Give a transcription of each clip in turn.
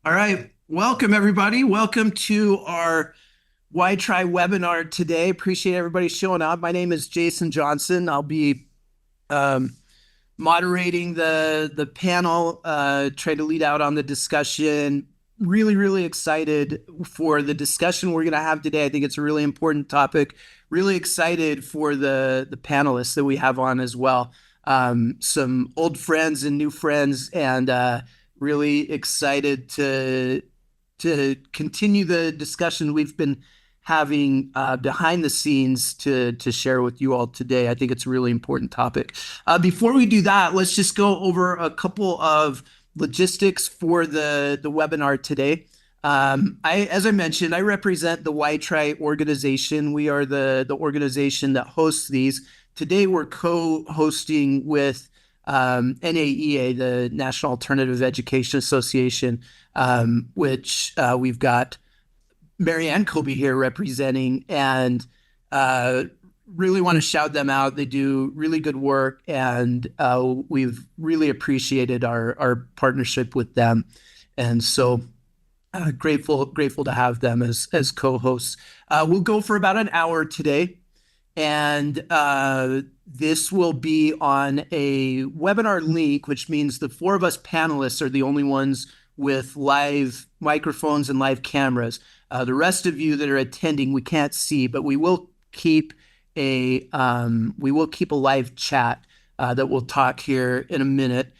All right. Welcome, everybody. Welcome to our Why Try webinar today. Appreciate everybody showing up. My name is Jason Johnson. I'll be um, moderating the panel, try to lead out on the discussion. Really excited for the discussion we're going to have today. I think it's a really important topic. Really excited for the panelists that we have on as well. Some old friends and new friends, and really excited to continue the discussion we've been having behind the scenes to share with you all today. I think it's a really important topic. Before we do that, let's just go over a couple of logistics for the webinar today. As I mentioned, I represent the Why Try organization. We are the organization that hosts these. Today, we're co-hosting with NAEA, the National Alternative Education Association, which we've got Marianne Colby here representing, and really want to shout them out. They do really good work, and we've really appreciated our partnership with them. And so grateful to have them as co-hosts. We'll go for about an hour today. And this will be on a webinar link, which means the four of us panelists are the only ones with live microphones and live cameras. The rest of you that are attending, we can't see, but we will keep a live chat that we'll talk here in a minute.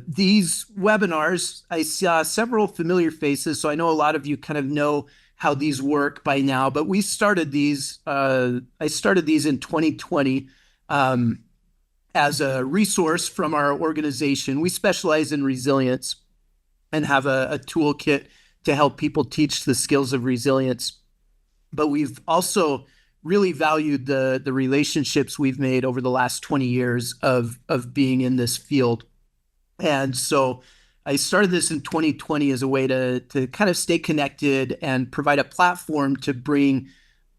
These webinars, I saw several familiar faces, so I know a lot of you kind of know how these work by now, but we started these, I started these in 2020 as a resource from our organization. We specialize in resilience and have a toolkit to help people teach the skills of resilience. But we've also really valued the relationships we've made over the last 20 years of being in this field. And so I started this in 2020 as a way to kind of stay connected and provide a platform to bring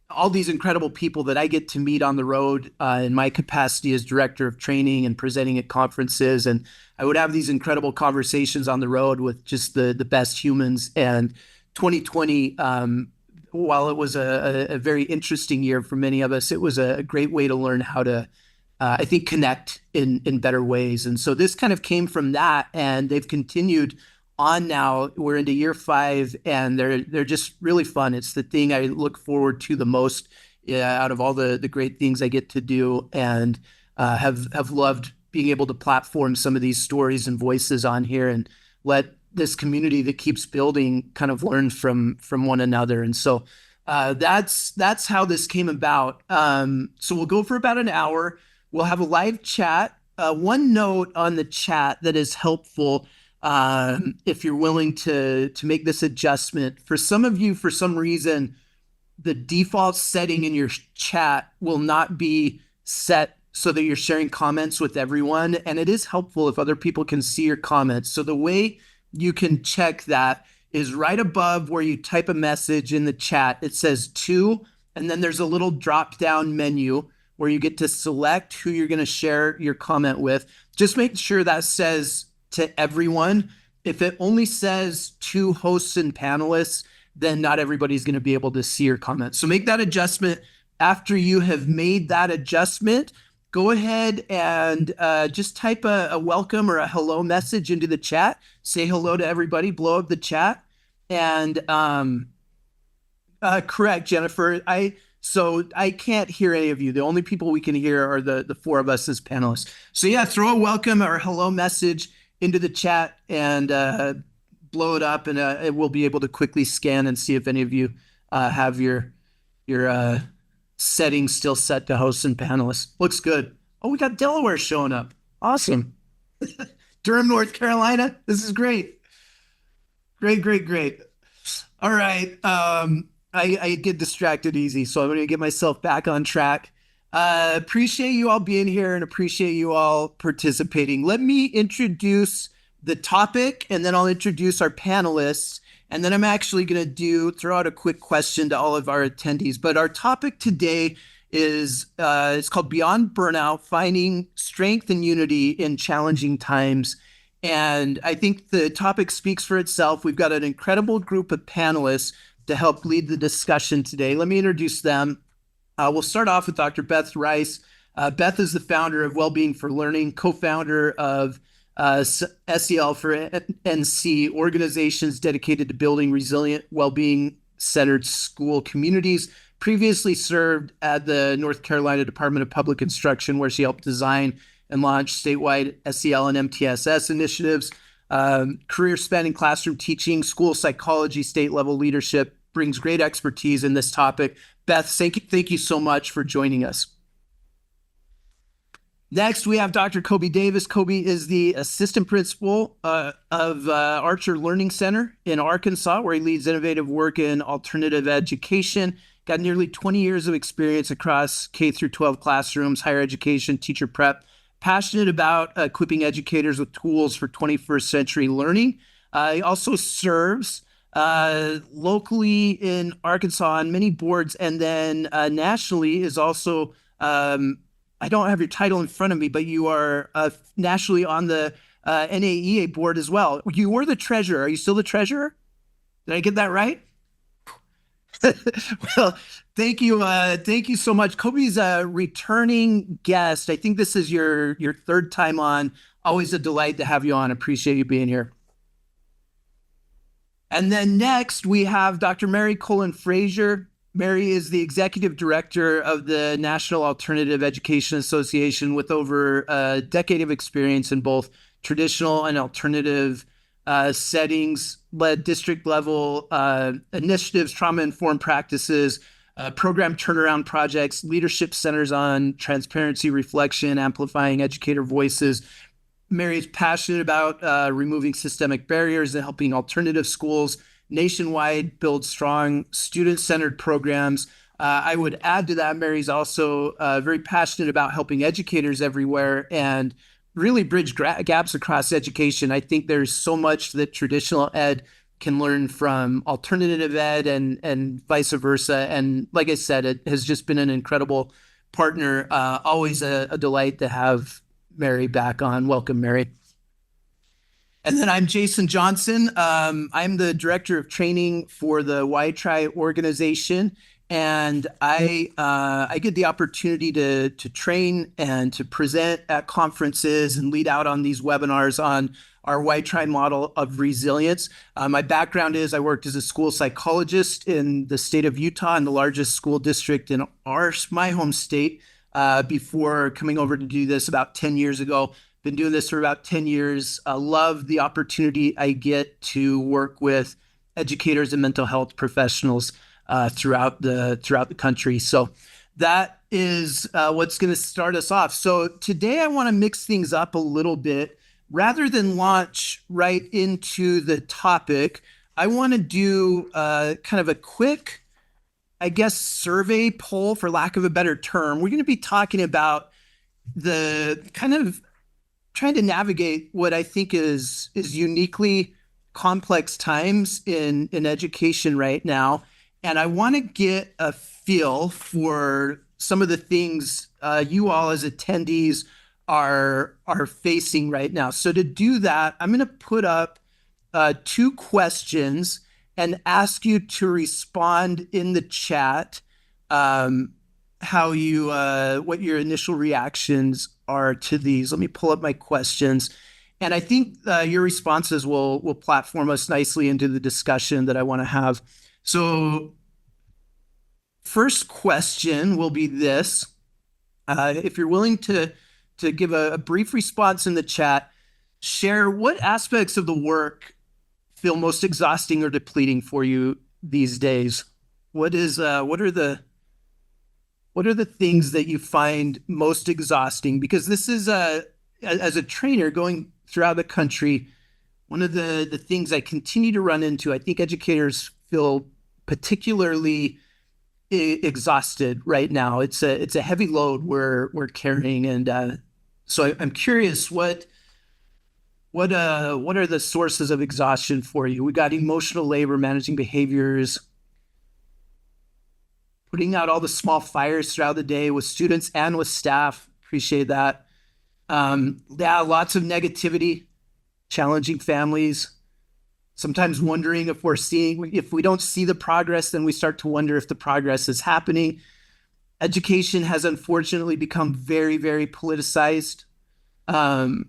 all these incredible people that I get to meet on the road in my capacity as director of training and presenting at conferences. And I would have these incredible conversations on the road with just the best humans. And 2020, while it was a very interesting year for many of us, it was a great way to learn how to I think connect in better ways. And so this kind of came from that, and they've continued on now. We're into year 5, and they're just really fun. It's the thing I look forward to the most out of all the great things I get to do, and have loved being able to platform some of these stories and voices on here and let this community that keeps building kind of learn from one another. And so that's how this came about. So we'll go for about an hour. We'll have a live chat. One note on the chat that is helpful if you're willing to make this adjustment. For some of you, for some reason, the default setting in your chat will not be set so that you're sharing comments with everyone. And it is helpful if other people can see your comments. So the way you can check that is right above where you type a message in the chat. It says to, and then there's a little drop-down menu where you get to select who you're going to share your comment with. Just make sure that says to everyone. If it only says to hosts and panelists, then not everybody's going to be able to see your comments. So make that adjustment. After you have made that adjustment, go ahead and just type a welcome or a hello message into the chat. Say hello to everybody, blow up the chat. And correct, Jennifer. So I can't hear any of you. The only people we can hear are the four of us as panelists. So yeah, throw a welcome or a hello message into the chat and blow it up, and we'll be able to quickly scan and see if any of you have your settings still set to hosts and panelists. Looks good. Oh, we got Delaware showing up. Awesome. Durham, North Carolina. This is great. Great. All right. I get distracted easy, so I'm going to get myself back on track. Appreciate you all being here and appreciate you all participating. Let me introduce the topic, and then I'll introduce our panelists, and then I'm actually going to throw out a quick question to all of our attendees. But our topic today is it's called Beyond Burnout: Finding Strength and Unity in Challenging Times. And I think the topic speaks for itself. We've got an incredible group of panelists to help lead the discussion today. Let me introduce them. We'll start off with Dr. Beth Rice. Beth is the founder of Wellbeing for Learning, co-founder of SEL for NC, organizations dedicated to building resilient, well-being-centered school communities. Previously served at the North Carolina Department of Public Instruction, where she helped design and launch statewide SEL and MTSS initiatives. Career spanning classroom teaching, school psychology, state level leadership, brings great expertise in this topic. Beth, thank you so much for joining us. Next, we have Dr. Kobe Davis. Kobe is the assistant principal of Archer Learning Center in Arkansas, where he leads innovative work in alternative education. Got nearly 20 years of experience across K through 12 classrooms, higher education, teacher prep. Passionate about equipping educators with tools for 21st century learning. He also serves locally in Arkansas on many boards, and then nationally is also I don't have your title in front of me, but you are nationally on the NAEA board as well. You were the treasurer. Are you still the treasurer? Did I get that right? Well, thank you. Thank you so much. Kobe's a returning guest. I think this is your third time on. Always a delight to have you on. Appreciate you being here. And then next, we have Dr. Mary Colin Frazier. Mary is the executive director of the National Alternative Education Association with over a decade of experience in both traditional and alternative settings, led district level initiatives, trauma-informed practices, program turnaround projects, leadership centers on transparency, reflection, amplifying educator voices. Mary is passionate about removing systemic barriers and helping alternative schools nationwide build strong student-centered programs. I would add to that, Mary's also very passionate about helping educators everywhere and really bridge gaps across education. I think there's so much that traditional ed can learn from alternative ed and vice versa. And like I said, it has just been an incredible partner. Always a delight to have Mary back on. Welcome, Mary. And then I'm Jason Johnson. I'm the director of training for the YTRI organization, and I get the opportunity to train and to present at conferences and lead out on these webinars on our YTRI model of resilience. My background is I worked as a school psychologist in the state of Utah, in the largest school district in my home state, before coming over to do this about 10 years ago. Been doing this for about 10 years. I love the opportunity I get to work with educators and mental health professionals throughout the country. So that is what's going to start us off. So today I want to mix things up a little bit. Rather than launch right into the topic, I want to do kind of a quick, I guess, survey poll, for lack of a better term. We're going to be talking about the kind of trying to navigate what I think is uniquely complex times in education right now. And I want to get a feel for some of the things you all as attendees are facing right now. So to do that, I'm going to put up 2 questions and ask you to respond in the chat how you what your initial reactions are to these. Let me pull up my questions. And I think your responses will platform us nicely into the discussion that I want to have. So first question will be this. If you're willing to give a brief response in the chat, share what aspects of the work feel most exhausting or depleting for you these days. What are the things that you find most exhausting? Because this is as a trainer going throughout the country, one of the things I continue to run into, I think educators feel particularly exhausted right now. It's a heavy load we're carrying, and so I'm curious what are the sources of exhaustion for you? We got emotional labor, managing behaviors, putting out all the small fires throughout the day with students and with staff. Appreciate that. Yeah, lots of negativity. challenging families, sometimes wondering if we don't see the progress, then we start to wonder if the progress is happening. Education has unfortunately become very, very politicized.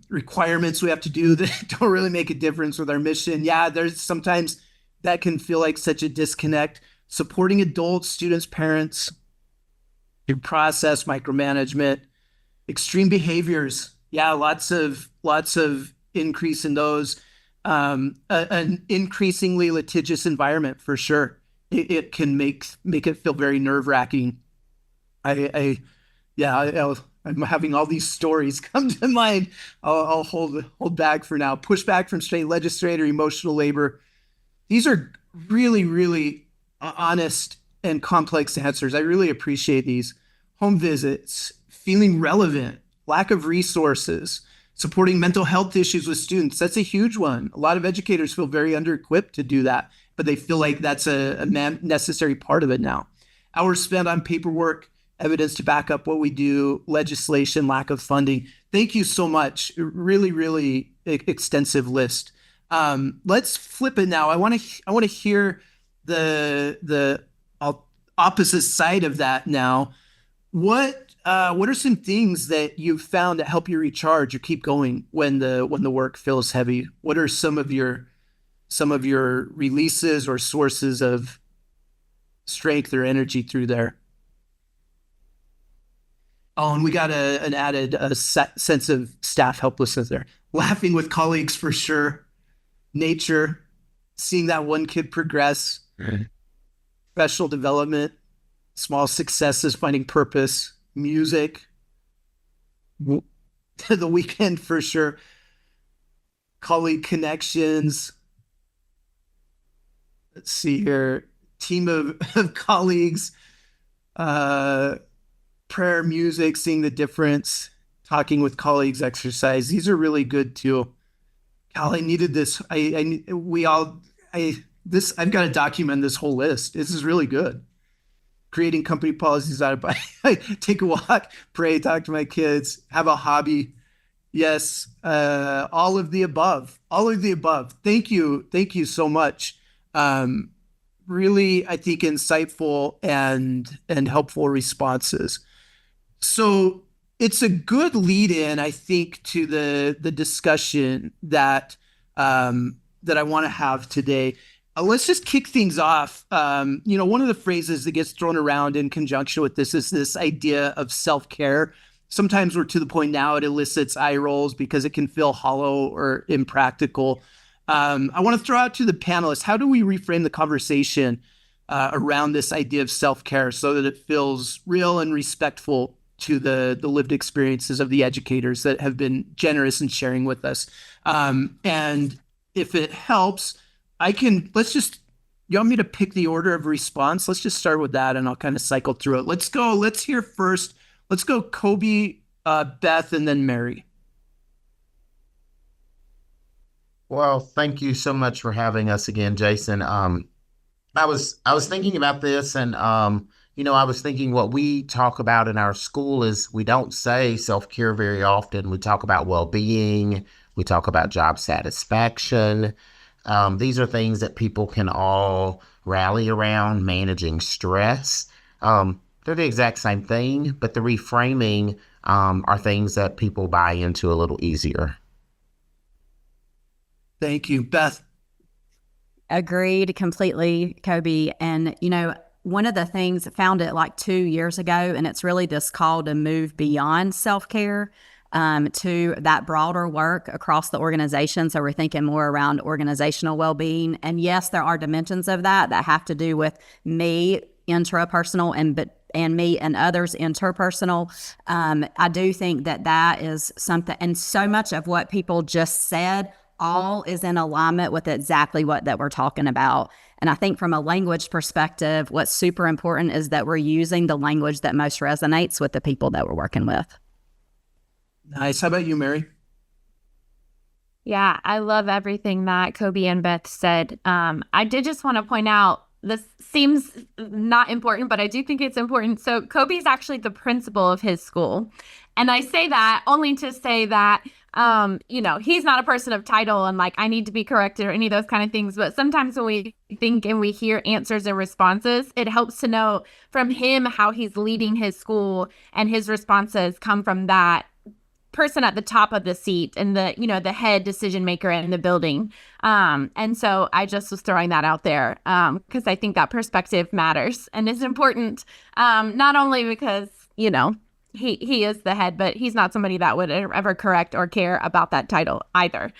Requirements we have to do that don't really make a difference with our mission. Yeah, there's sometimes that can feel like such a disconnect. Supporting adults, students, parents through process, micromanagement, extreme behaviors. Yeah, lots of increase in those. An increasingly litigious environment for sure. It can make it feel very nerve wracking. I yeah, I'm having all these stories come to mind. I'll hold back for now. Pushback from state legislator, emotional labor. These are really, really honest and complex answers. I really appreciate these. Home visits, feeling relevant, lack of resources, supporting mental health issues with students. That's a huge one. A lot of educators feel very under-equipped to do that, but they feel like that's a necessary part of it now. Hours spent on paperwork, evidence to back up what we do, legislation, lack of funding. Thank you so much. Really, really extensive list. Let's flip it now. I want to hear the opposite side of that now. What are some things that you've found that help you recharge or keep going when the work feels heavy? What are some of your releases or sources of strength or energy through there? Oh, and we got an added sense of staff helplessness there. Laughing with colleagues for sure. Nature, seeing that one kid progress, professional development, small successes, finding purpose, music, the weekend for sure, colleague connections. Let's see here, team of colleagues, prayer, music, seeing the difference, talking with colleagues, exercise. These are really good too. Cal, I needed this. I've got to document this whole list. This is really good. Creating company policies out of I take a walk, pray, talk to my kids, have a hobby. Yes, all of the above. All of the above. Thank you so much. Really, I think insightful and helpful responses. So it's a good lead in, I think, to the discussion that that I want to have today. Let's just kick things off. One of the phrases that gets thrown around in conjunction with this is this idea of self-care. Sometimes we're to the point now it elicits eye rolls because it can feel hollow or impractical. I want to throw out to the panelists, how do we reframe the conversation around this idea of self-care so that it feels real and respectful to the lived experiences of the educators that have been generous in sharing with us? And if it helps, you want me to pick the order of response? Let's just start with that and I'll kind of cycle through it. Let's hear first. Let's go Kobe, Beth, and then Mary. Well, thank you so much for having us again, Jason. I was thinking about this, and I was thinking what we talk about in our school is we don't say self-care very often. We talk about well-being, we talk about job satisfaction. These are things that people can all rally around, managing stress. They're the exact same thing, but the reframing are things that people buy into a little easier. Thank you, Beth. Agreed completely, Kobe. And, one of the things, found it like 2 years ago, and it's really this call to move beyond self-care to that broader work across the organization. So we're thinking more around organizational well-being. And yes, there are dimensions of that have to do with me intrapersonal and me and others interpersonal. I do think that is something, and so much of what people just said all is in alignment with exactly what that we're talking about. And I think from a language perspective, what's super important is that we're using the language that most resonates with the people that we're working with. Nice. How about you, Mary? Yeah, I love everything that Kobe and Beth said. I did just want to point out, this seems not important, but I do think it's important. So Kobe's actually the principal of his school. And I say that only to say that He's not a person of title and like I need to be corrected or any of those kind of things. But sometimes when we think and we hear answers and responses, it helps to know from him how he's leading his school, and his responses come from that person at the top of the seat and the head decision maker in the building. And so I just was throwing that out there because I think that perspective matters and is important, not only because he is the head, but he's not somebody that would ever correct or care about that title either.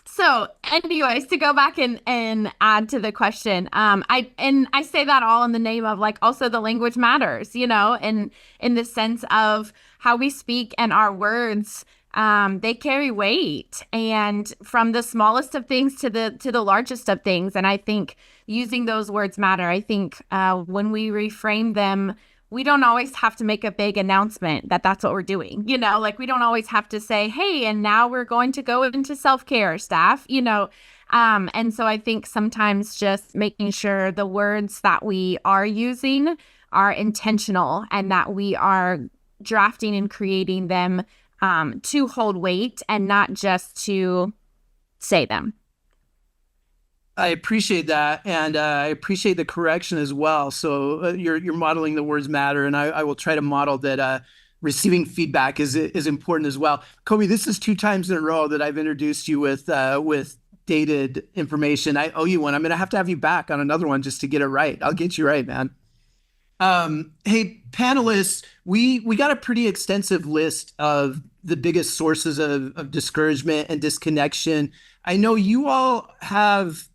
So anyways, to go back and add to the question, I say that all in the name of like also the language matters, and in the sense of how we speak and our words, they carry weight, and from the smallest of things to the largest of things. And I think using those words matter. I think when we reframe them, we don't always have to make a big announcement that that's what we're doing. Like we don't always have to say, hey, and now we're going to go into self-care, staff, and so I think sometimes just making sure the words that we are using are intentional and that we are drafting and creating them to hold weight and not just to say them. I appreciate that, and I appreciate the correction as well. So you're modeling the words matter, and I will try to model that receiving feedback is important as well. Kobe, this is 2 times in a row that I've introduced you with dated information. I owe you one. I'm going to have you back on another one just to get it right. I'll get you right, man. Hey, panelists, we got a pretty extensive list of the biggest sources of discouragement and disconnection. I know you all have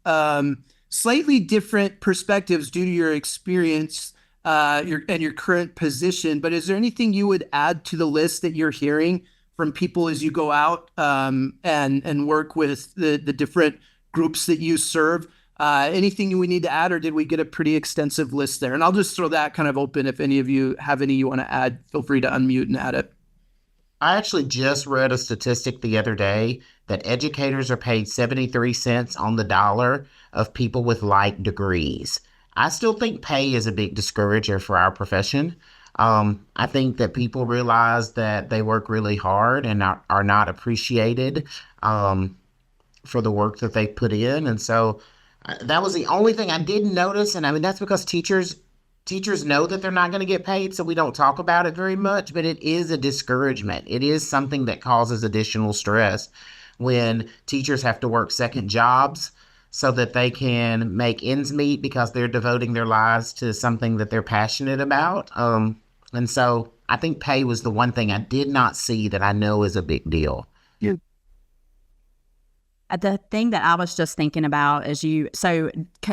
slightly different perspectives due to your experience and your current position, but is there anything you would add to the list that you're hearing from people as you go out and work with the different groups that you serve? Anything we need to add, or did we get a pretty extensive list there? And I'll just throw that kind of open. If any of you have any you want to add, feel free to unmute and add it. I actually just read a statistic the other day that educators are paid 73 cents on the dollar of people with like degrees. I still think pay is a big discourager for our profession. I think that people realize that they work really hard and are not appreciated for the work that they put in. And so that was the only thing I didn't notice. And I mean, that's because teachers know that they're not going to get paid, so we don't talk about it very much, but it is a discouragement. It is something that causes additional stress when teachers have to work second jobs so that they can make ends meet because they're devoting their lives to something that they're passionate about. And so I think pay was the one thing I did not see that I know is a big deal. Yeah. The thing that I was just thinking about is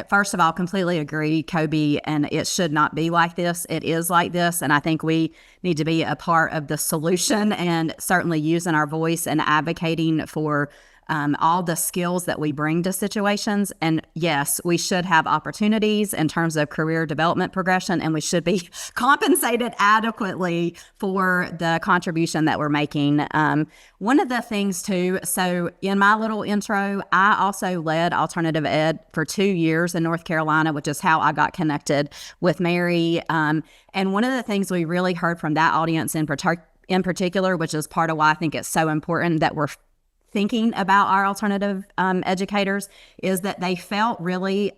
first of all, completely agree, Kobe, and it should not be like this. It is like this. And I think we need to be a part of the solution and certainly using our voice and advocating for all the skills that we bring to situations. And yes, we should have opportunities in terms of career development progression, and we should be compensated adequately for the contribution that we're making. One of the things too, so in my little intro, I also led alternative ed for 2 years in North Carolina, which is how I got connected with Mary. And one of the things we really heard from that audience in particular, which is part of why I think it's so important that we're thinking about our alternative educators, is that they felt really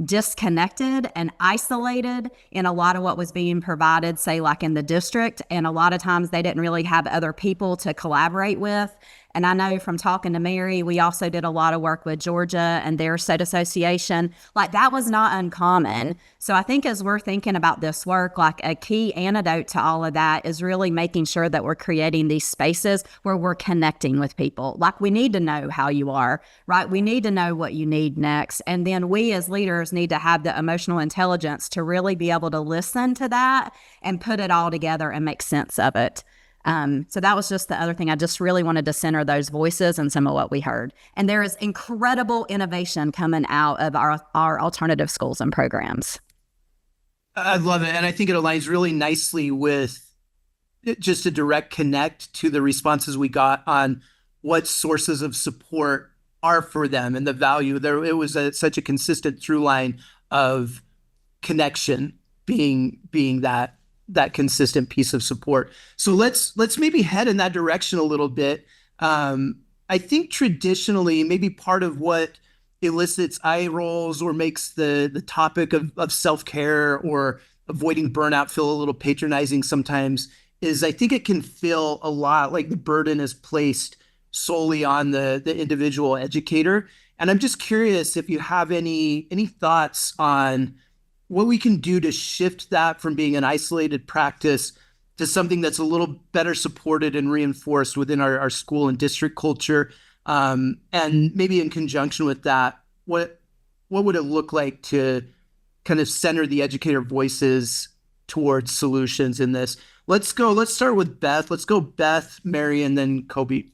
disconnected and isolated in a lot of what was being provided, say like in the district. And a lot of times they didn't really have other people to collaborate with. And I know from talking to Mary, we also did a lot of work with Georgia and their state association. Like that was not uncommon. So I think as we're thinking about this work, like a key antidote to all of that is really making sure that we're creating these spaces where we're connecting with people. Like we need to know how you are, right? We need to know what you need next. And then we as leaders need to have the emotional intelligence to really be able to listen to that and put it all together and make sense of it. So that was just the other thing. I just really wanted to center those voices and some of what we heard. And there is incredible innovation coming out of our alternative schools and programs. I love it. And I think it aligns really nicely with just a direct connect to the responses we got on what sources of support are for them and the value. There, it was such a consistent through line of connection being that consistent piece of support. So let's maybe head in that direction a little bit. I think traditionally, maybe part of what elicits eye rolls or makes the topic of self-care or avoiding burnout feel a little patronizing sometimes is I think it can feel a lot like the burden is placed solely on the individual educator. And I'm just curious if you have any thoughts on what we can do to shift that from being an isolated practice to something that's a little better supported and reinforced within our school and district culture. And maybe in conjunction with that, what would it look like to kind of center the educator voices towards solutions in this? Let's go. Let's start with Beth. Let's go Beth, Mary, and then Kobe.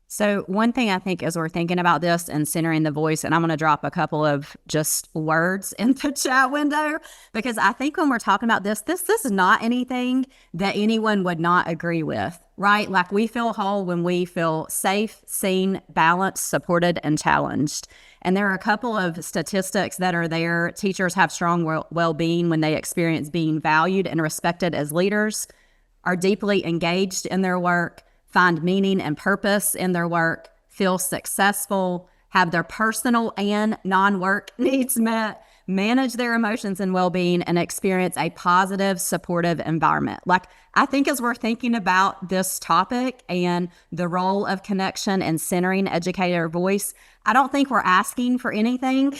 So one thing I think as we're thinking about this and centering the voice, and I'm going to drop a couple of just words in the chat window, because I think when we're talking about this is not anything that anyone would not agree with, right? Like we feel whole when we feel safe, seen, balanced, supported, and challenged. And there are a couple of statistics that are there. Teachers have strong well-being when they experience being valued and respected as leaders, are deeply engaged in their work, find meaning and purpose in their work, feel successful, have their personal and non-work needs met, manage their emotions and well-being, and experience a positive, supportive environment. Like, I think as we're thinking about this topic and the role of connection and centering educator voice, I don't think we're asking for anything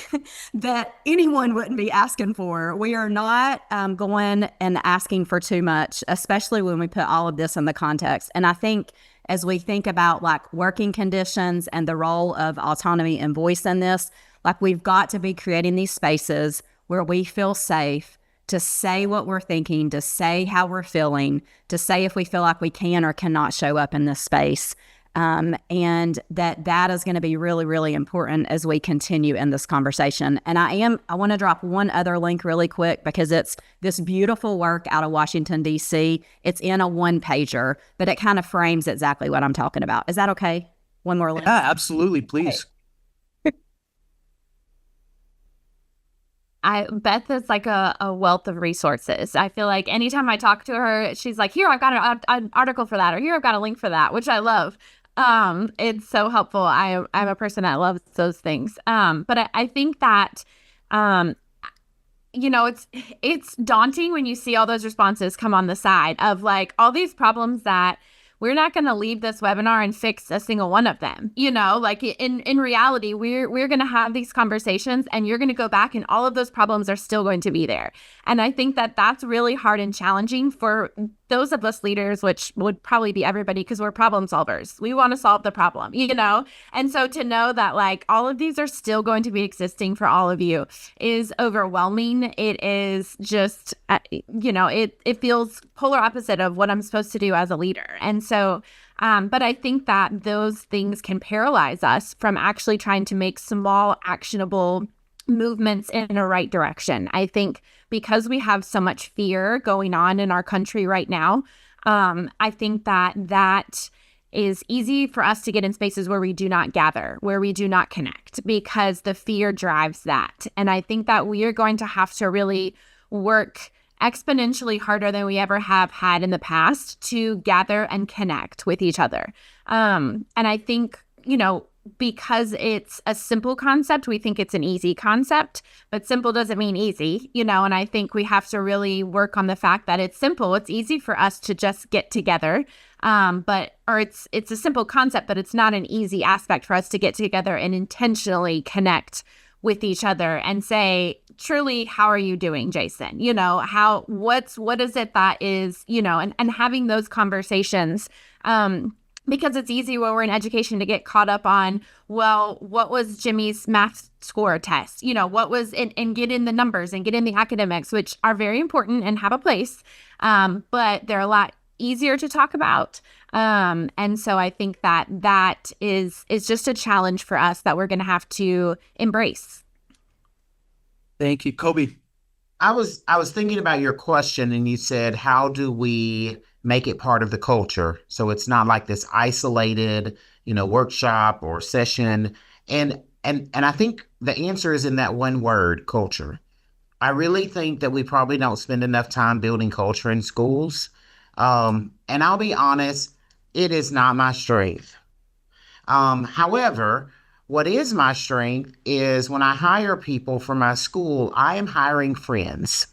that anyone wouldn't be asking for. We are not going and asking for too much, especially when we put all of this in the context. And I think as we think about like working conditions and the role of autonomy and voice in this, like we've got to be creating these spaces where we feel safe to say what we're thinking, to say how we're feeling, to say if we feel like we can or cannot show up in this space. And that is going to be really, really important as we continue in this conversation. And I want to drop one other link really quick because it's this beautiful work out of Washington, D.C. It's in a one-pager, but it kind of frames exactly what I'm talking about. Is that okay? One more link? Yeah, absolutely. Please. Beth is like a wealth of resources. I feel like anytime I talk to her, she's like, here, I've got an article for that, or here, I've got a link for that, which I love. It's so helpful. I'm a person that loves those things. But I think that, it's daunting when you see all those responses come on the side of like all these problems that we're not going to leave this webinar and fix a single one of them. Like in reality, we're going to have these conversations and you're going to go back and all of those problems are still going to be there. And I think that that's really hard and challenging for those of us leaders, which would probably be everybody because we're problem solvers. We want to solve the problem, And so to know that like all of these are still going to be existing for all of you is overwhelming. It is just, it feels polar opposite of what I'm supposed to do as a leader. And so, but I think that those things can paralyze us from actually trying to make small, actionable movements in a right direction. I think because we have so much fear going on in our country right now, I think that is easy for us to get in spaces where we do not gather, where we do not connect, because the fear drives that. And I think that we are going to have to really work exponentially harder than we ever have had in the past to gather and connect with each other. And I think, because it's a simple concept, we think it's an easy concept, but simple doesn't mean easy, and I think we have to really work on the fact that it's simple. It's easy for us to just get together, it's a simple concept, but it's not an easy aspect for us to get together and intentionally connect with each other and say, truly, how are you doing, Jason? What is it that is, and having those conversations, because it's easy when we're in education to get caught up on, well, what was Jimmy's math score test? What was, and get in the numbers and get in the academics, which are very important and have a place. But they're a lot easier to talk about. And so I think that is just a challenge for us that we're going to have to embrace. Thank you. Kobe. I was thinking about your question, and you said, how do we make it part of the culture so it's not like this isolated, workshop or session? And I think the answer is in that one word, culture. I really think that we probably don't spend enough time building culture in schools. And I'll be honest, It is not my strength. However, what is my strength is when I hire people for my school, I am hiring friends.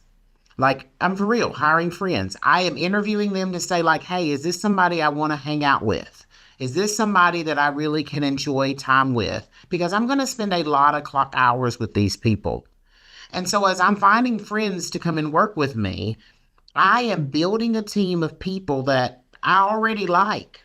Like, I'm for real, hiring friends. I am interviewing them to say, like, hey, is this somebody I want to hang out with? Is this somebody that I really can enjoy time with? Because I'm going to spend a lot of clock hours with these people. And so, as I'm finding friends to come and work with me, I am building a team of people that I already like.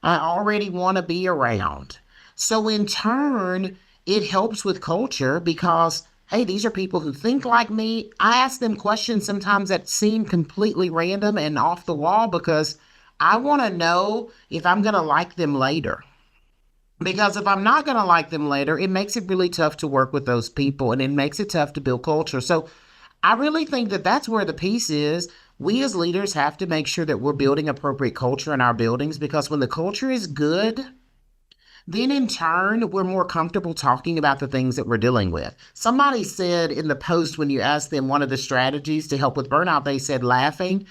I already want to be around. So in turn, it helps with culture because, hey, these are people who think like me. I ask them questions sometimes that seem completely random and off the wall because I want to know if I'm going to like them later. Because if I'm not going to like them later, it makes it really tough to work with those people and it makes it tough to build culture. So I really think that that's where the piece is. We as leaders have to make sure that we're building appropriate culture in our buildings because when the culture is good, then in turn, we're more comfortable talking about the things that we're dealing with. Somebody said in the post when you asked them one of the strategies to help with burnout, they said laughing.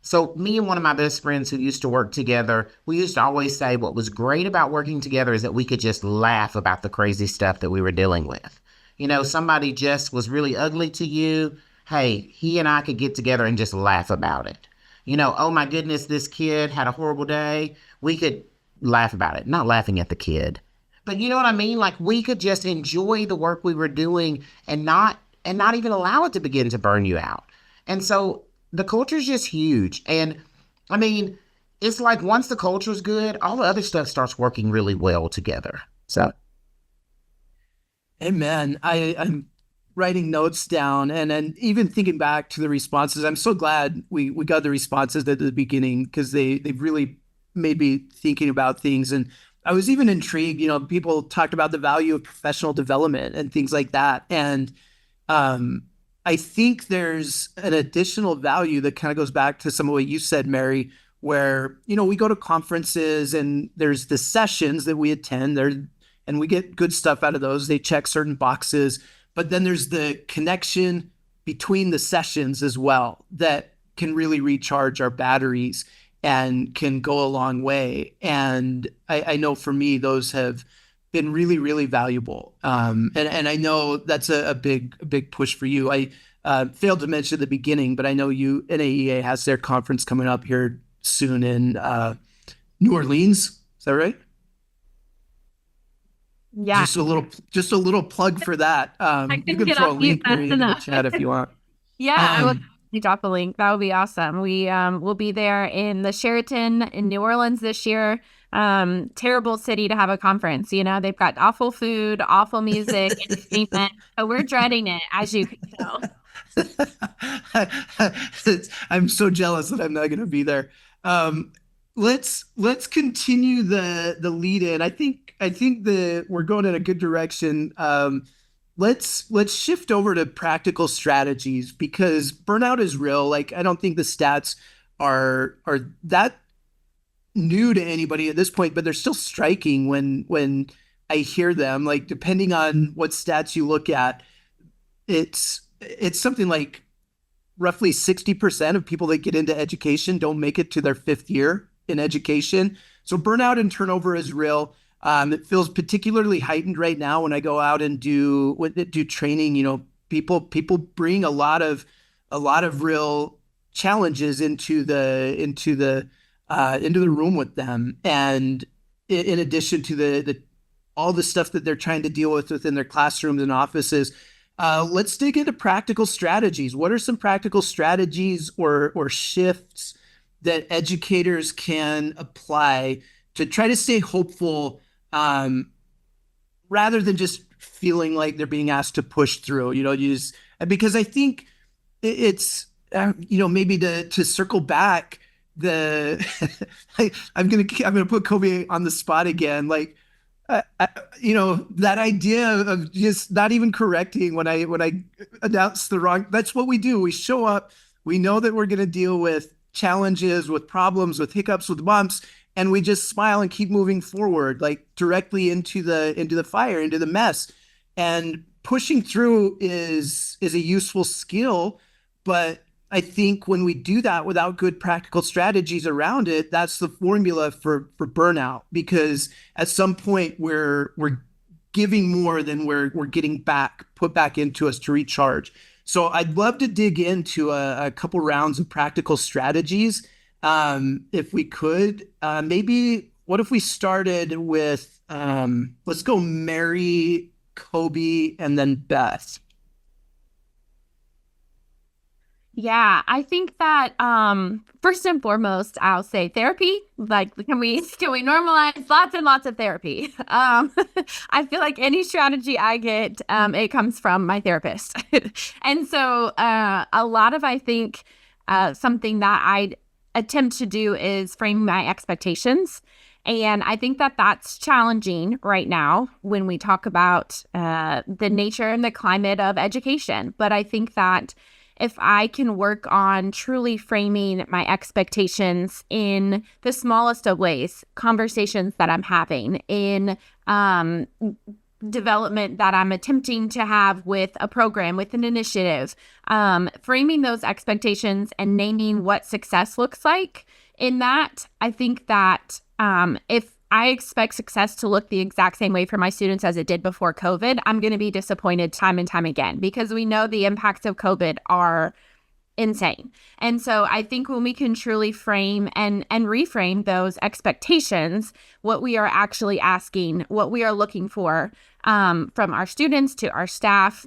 So me and one of my best friends who used to work together, we used to always say what was great about working together is that we could just laugh about the crazy stuff that we were dealing with. You know, somebody just was really ugly to you. Hey, he and I could get together and just laugh about it. You know, oh my goodness, this kid had a horrible day. We could laugh about it, not laughing at the kid. But you know what I mean? Like we could just enjoy the work we were doing and not even allow it to begin to burn you out. And so the culture is just huge. And I mean, it's like once the culture is good, all the other stuff starts working really well together. So, Amen. I'm writing notes down and even thinking back to the responses. I'm so glad we got the responses at the beginning because they've really made me thinking about things. And I was even intrigued, people talked about the value of professional development and things like that. And I think there's an additional value that kind of goes back to some of what you said, Mary, where, we go to conferences and there's the sessions that we attend there and we get good stuff out of those. They check certain boxes, but then there's the connection between the sessions as well that can really recharge our batteries and can go a long way. And I know for me, those have been really, really valuable. And I know that's a big push for you. I failed to mention at the beginning, but I know NAEA has their conference coming up here soon in New Orleans. Is that right? Yeah. Just a little plug for that. You can throw a link in the chat if you want. Yeah, I will drop a link. That would be awesome. We will be there in the Sheraton in New Orleans this year. Terrible city to have a conference. They've got awful food, awful music, entertainment. So we're dreading it, as you can tell. I'm so jealous that I'm not going to be there. Let's continue the lead in. I think we're going in a good direction. Let's shift over to practical strategies because burnout is real. Like I don't think the stats are that new to anybody at this point, but they're still striking when I hear them. Like depending on what stats you look at, it's something like roughly 60% of people that get into education don't make it to their fifth year in education. So burnout and turnover is real. It feels particularly heightened right now when I go out and do training. People bring a lot of real challenges into the room with them, and in addition to the all the stuff that they're trying to deal with within their classrooms and offices. Let's dig into practical strategies. What are some practical strategies or shifts that educators can apply to try to stay hopeful rather than just feeling like they're being asked to push through? Because I think it's maybe to circle back I'm gonna put Kobe on the spot again. Like that idea of just not even correcting when I announce the wrong, that's what we do. We show up, we know that we're going to deal with challenges, with problems, with hiccups, with bumps, and we just smile and keep moving forward, like directly into the fire, into the mess. And pushing through is a useful skill, but I think when we do that without good practical strategies around it, that's the formula for burnout. Because at some point we're giving more than we're getting back put back into us to recharge. So I'd love to dig into a couple rounds of practical strategies, if we could. Maybe what if we started with let's go Mary, Kobe, and then Beth. Yeah, I think that first and foremost, I'll say therapy. Like, can we normalize lots and lots of therapy? I feel like any strategy I get, it comes from my therapist, and so a lot of I think something that I attempt to do is frame my expectations. And I think that that's challenging right now when we talk about the nature and the climate of education. But I think that if I can work on truly framing my expectations in the smallest of ways, conversations that I'm having, in development that I'm attempting to have with a program, with an initiative, framing those expectations and naming what success looks like in that, I think that if I expect success to look the exact same way for my students as it did before COVID, I'm going to be disappointed time and time again, because we know the impacts of COVID are insane. And so I think when we can truly frame and reframe those expectations, what we are actually asking, what we are looking for from our students to our staff,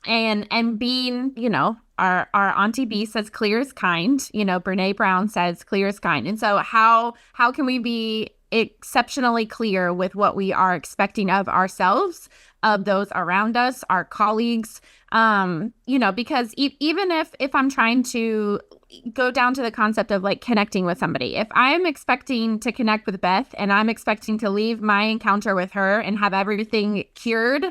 and being, our Auntie B says clear is kind, Brene Brown says clear is kind. And so how can we be exceptionally clear with what we are expecting of ourselves, of those around us, our colleagues, because even if I'm trying to go down to the concept of like connecting with somebody, if I'm expecting to connect with Beth and I'm expecting to leave my encounter with her and have everything cured,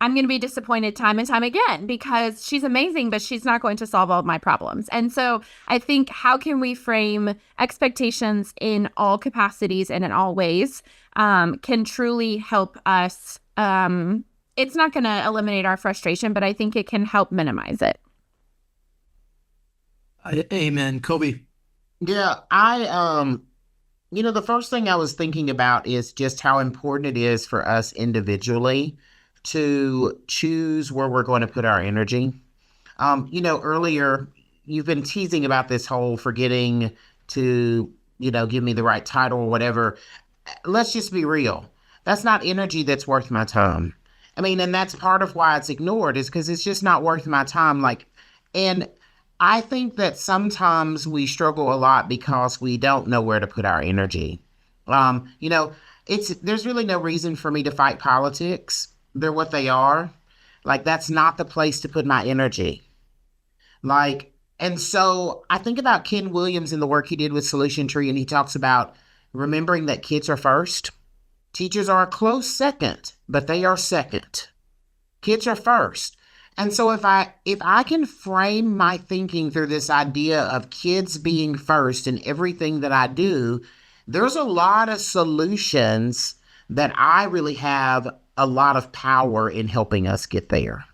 I'm going to be disappointed time and time again, because she's amazing, but she's not going to solve all of my problems. And so I think, how can we frame expectations in all capacities and in all ways can truly help us. It's not going to eliminate our frustration, but I think it can help minimize it. Amen. Kobe. Yeah, the first thing I was thinking about is just how important it is for us individually to choose where we're going to put our energy. Earlier you've been teasing about this whole forgetting to, give me the right title or whatever. Let's just be real. That's not energy that's worth my time. I mean, and that's part of why it's ignored, is because it's just not worth my time. And I think that sometimes we struggle a lot because we don't know where to put our energy. There's really no reason for me to fight politics. They're what they are. That's not the place to put my energy. And so I think about Ken Williams and the work he did with Solution Tree, and he talks about remembering that kids are first. Teachers are a close second, but they are second. Kids are first. And so if I can frame my thinking through this idea of kids being first in everything that I do, there's a lot of solutions that I really have a lot of power in helping us get there,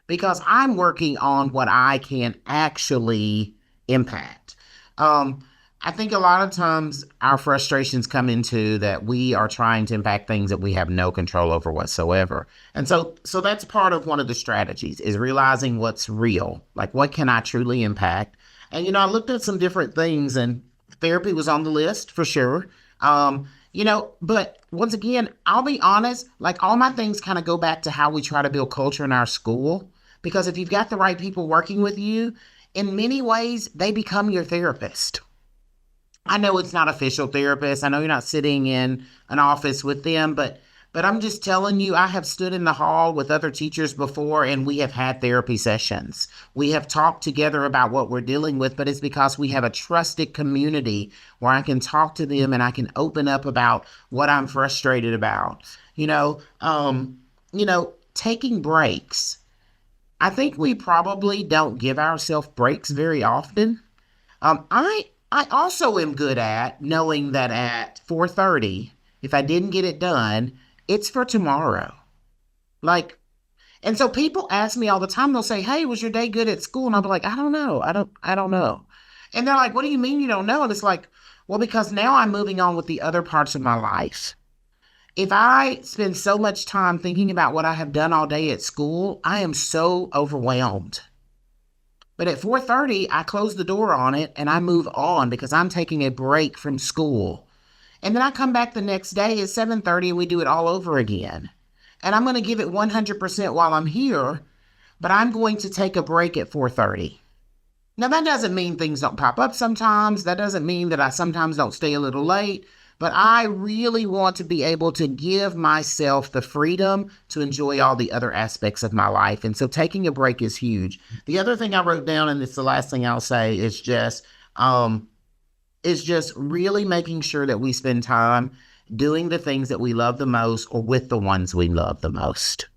because I'm working on what I can actually impact. I think a lot of times our frustrations come into that we are trying to impact things that we have no control over whatsoever. And so that's part of one of the strategies, is realizing what's real, what can I truly impact? And, I looked at some different things, and therapy was on the list for sure. But once again, I'll be honest, all my things kind of go back to how we try to build culture in our school, because if you've got the right people working with you, in many ways, they become your therapist. I know it's not official therapist. I know you're not sitting in an office with them, but I'm just telling you, I have stood in the hall with other teachers before, and we have had therapy sessions. We have talked together about what we're dealing with, but it's because we have a trusted community where I can talk to them and I can open up about what I'm frustrated about. Taking breaks. I think we probably don't give ourselves breaks very often. I also am good at knowing that at 4:30, if I didn't get it done, it's for tomorrow. And so people ask me all the time, they'll say, "Hey, was your day good at school?" And I'll be like, "I don't know. I don't know." And they're like, "What do you mean you don't know?" And it's like, well, because now I'm moving on with the other parts of my life. If I spend so much time thinking about what I have done all day at school, I am so overwhelmed. But at 4:30, I close the door on it and I move on because I'm taking a break from school. And then I come back the next day at 7:30 and we do it all over again. And I'm going to give it 100% while I'm here, but I'm going to take a break at 4:30. Now, that doesn't mean things don't pop up sometimes. That doesn't mean that I sometimes don't stay a little late. But I really want to be able to give myself the freedom to enjoy all the other aspects of my life. And so taking a break is huge. The other thing I wrote down, and it's the last thing I'll say, is just really making sure that we spend time doing the things that we love the most or with the ones we love the most.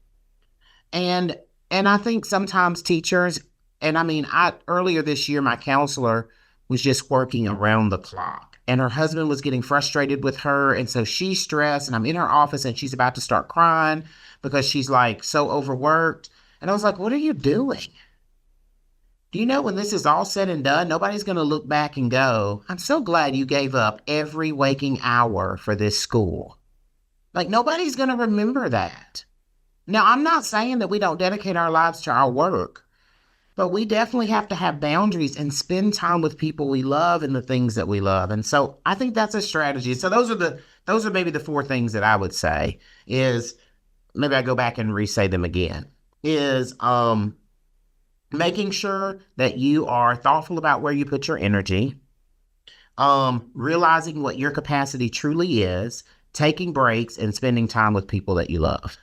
And I think sometimes teachers, and I mean, earlier this year, my counselor was just working around the clock. And her husband was getting frustrated with her. And so she's stressed. And I'm in her office and she's about to start crying because she's like so overworked. And I was like, what are you doing? Do you know when this is all said and done, nobody's going to look back and go, I'm so glad you gave up every waking hour for this school. Like, nobody's going to remember that. Now, I'm not saying that we don't dedicate our lives to our work. But we definitely have to have boundaries and spend time with people we love and the things that we love. And so I think that's a strategy. So those are maybe the 4 things that I would say is, maybe I go back and re-say them again, is making sure that you are thoughtful about where you put your energy, realizing what your capacity truly is, taking breaks, and spending time with people that you love.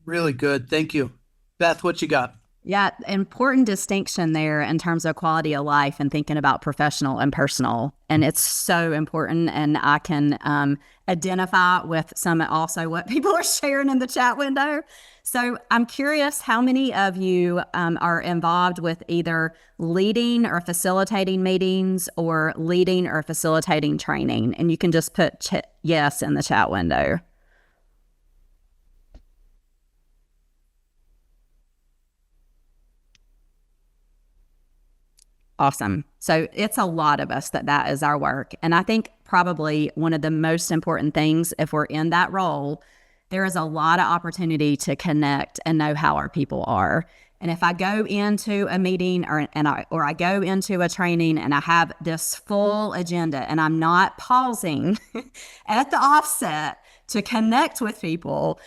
Really good. Thank you. Beth, what you got? Yeah, important distinction there in terms of quality of life and thinking about professional and personal. And it's so important. And I can identify with some also what people are sharing in the chat window. So I'm curious how many of you are involved with either leading or facilitating meetings or leading or facilitating training. And you can just put yes in the chat window. Awesome. So it's a lot of us that is our work. And I think probably one of the most important things, if we're in that role, there is a lot of opportunity to connect and know how our people are. And if I go into a meeting or I go into a training and I have this full agenda and I'm not pausing at the offset to connect with people,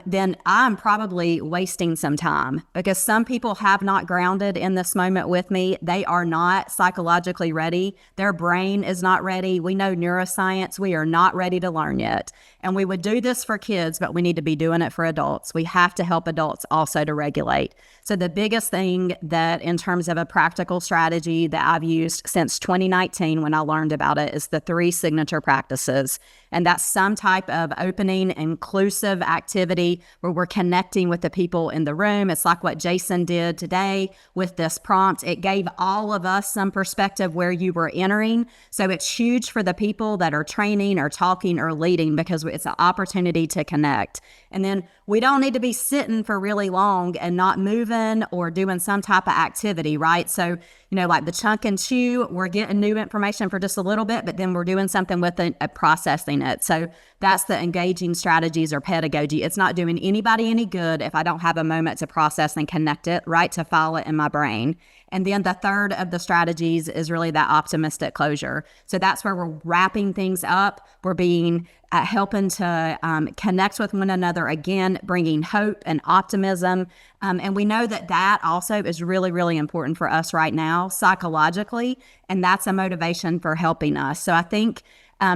then I'm probably wasting some time, because some people have not grounded in this moment with me. They are not psychologically ready. Their brain is not ready. We know neuroscience. We are not ready to learn yet. And we would do this for kids, but we need to be doing it for adults. We have to help adults also to regulate. So the biggest thing that in terms of a practical strategy that I've used since 2019 when I learned about it is the 3 signature practices. And that's some type of opening, inclusive activity where we're connecting with the people in the room. It's like what Jason did today with this prompt. It gave all of us some perspective where you were entering. So it's huge for the people that are training or talking or leading, because it's an opportunity to connect. And then we don't need to be sitting for really long and not moving or doing some type of activity, right? So, like the chunk and chew, we're getting new information for just a little bit, but then we're doing something with it, processing it. So that's the engaging strategies or pedagogy. It's not doing anybody any good if I don't have a moment to process and connect it, right, to file it in my brain. And then the third of the strategies is really that optimistic closure. So that's where we're wrapping things up. We're being helping to connect with one another again, bringing hope and optimism. And we know that also is really, really important for us right now psychologically. And that's a motivation for helping us. So I think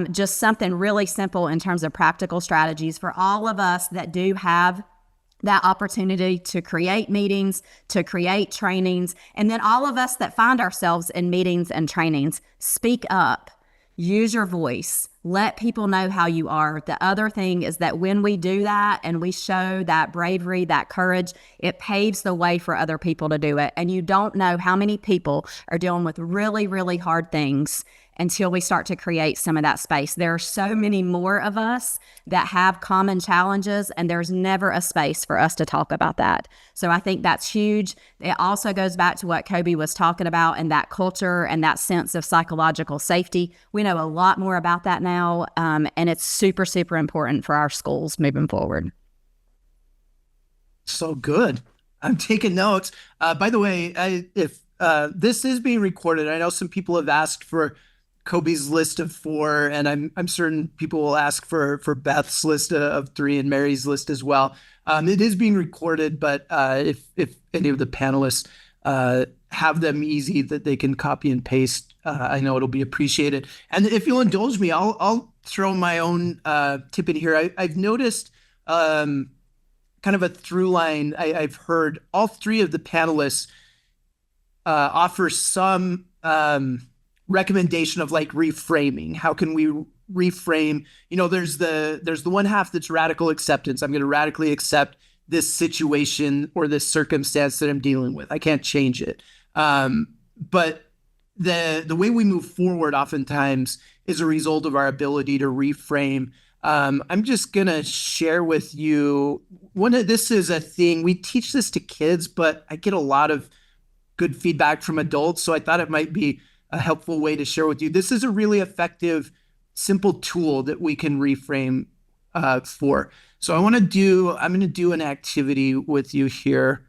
just something really simple in terms of practical strategies for all of us that do have that opportunity to create meetings, to create trainings, and then all of us that find ourselves in meetings and trainings, speak up, use your voice, let people know how you are. The other thing is that when we do that and we show that bravery, that courage, it paves the way for other people to do it. And you don't know how many people are dealing with really, really hard things. until we start to create some of that space. There are so many more of us that have common challenges, and there's never a space for us to talk about that. So I think that's huge. It also goes back to what Kobe was talking about, and that culture and that sense of psychological safety. We know a lot more about that now, and it's super, super important for our schools moving forward. So good. I'm taking notes. By the way, if this is being recorded, I know some people have asked for Kobe's list of 4, and I'm certain people will ask for Beth's list of 3 and Mary's list as well. It is being recorded, but if any of the panelists have them easy that they can copy and paste, I know it'll be appreciated. And if you'll indulge me, I'll throw my own tip in here. I've noticed kind of a through line. I've heard all 3 of the panelists offer some recommendation of like reframing. How can we reframe? There's the one half that's radical acceptance. I'm going to radically accept this situation or this circumstance that I'm dealing with. I can't change it. But the way we move forward oftentimes is a result of our ability to reframe. I'm just going to share with you this is a thing. We teach this to kids, but I get a lot of good feedback from adults. So I thought it might be a helpful way to share with you. This is a really effective, simple tool that we can reframe for. So I'm going to do an activity with you here.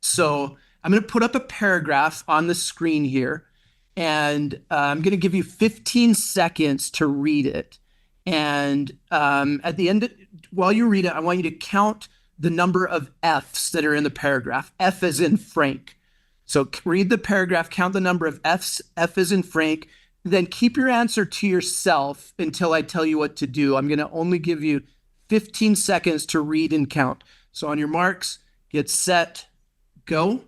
So I'm going to put up a paragraph on the screen here, and I'm going to give you 15 seconds to read it. And at the end, while you read it, I want you to count the number of F's that are in the paragraph. F as in Frank. So read the paragraph, count the number of F's, F as in Frank, then keep your answer to yourself until I tell you what to do. I'm going to only give you 15 seconds to read and count. So on your marks, get set, go.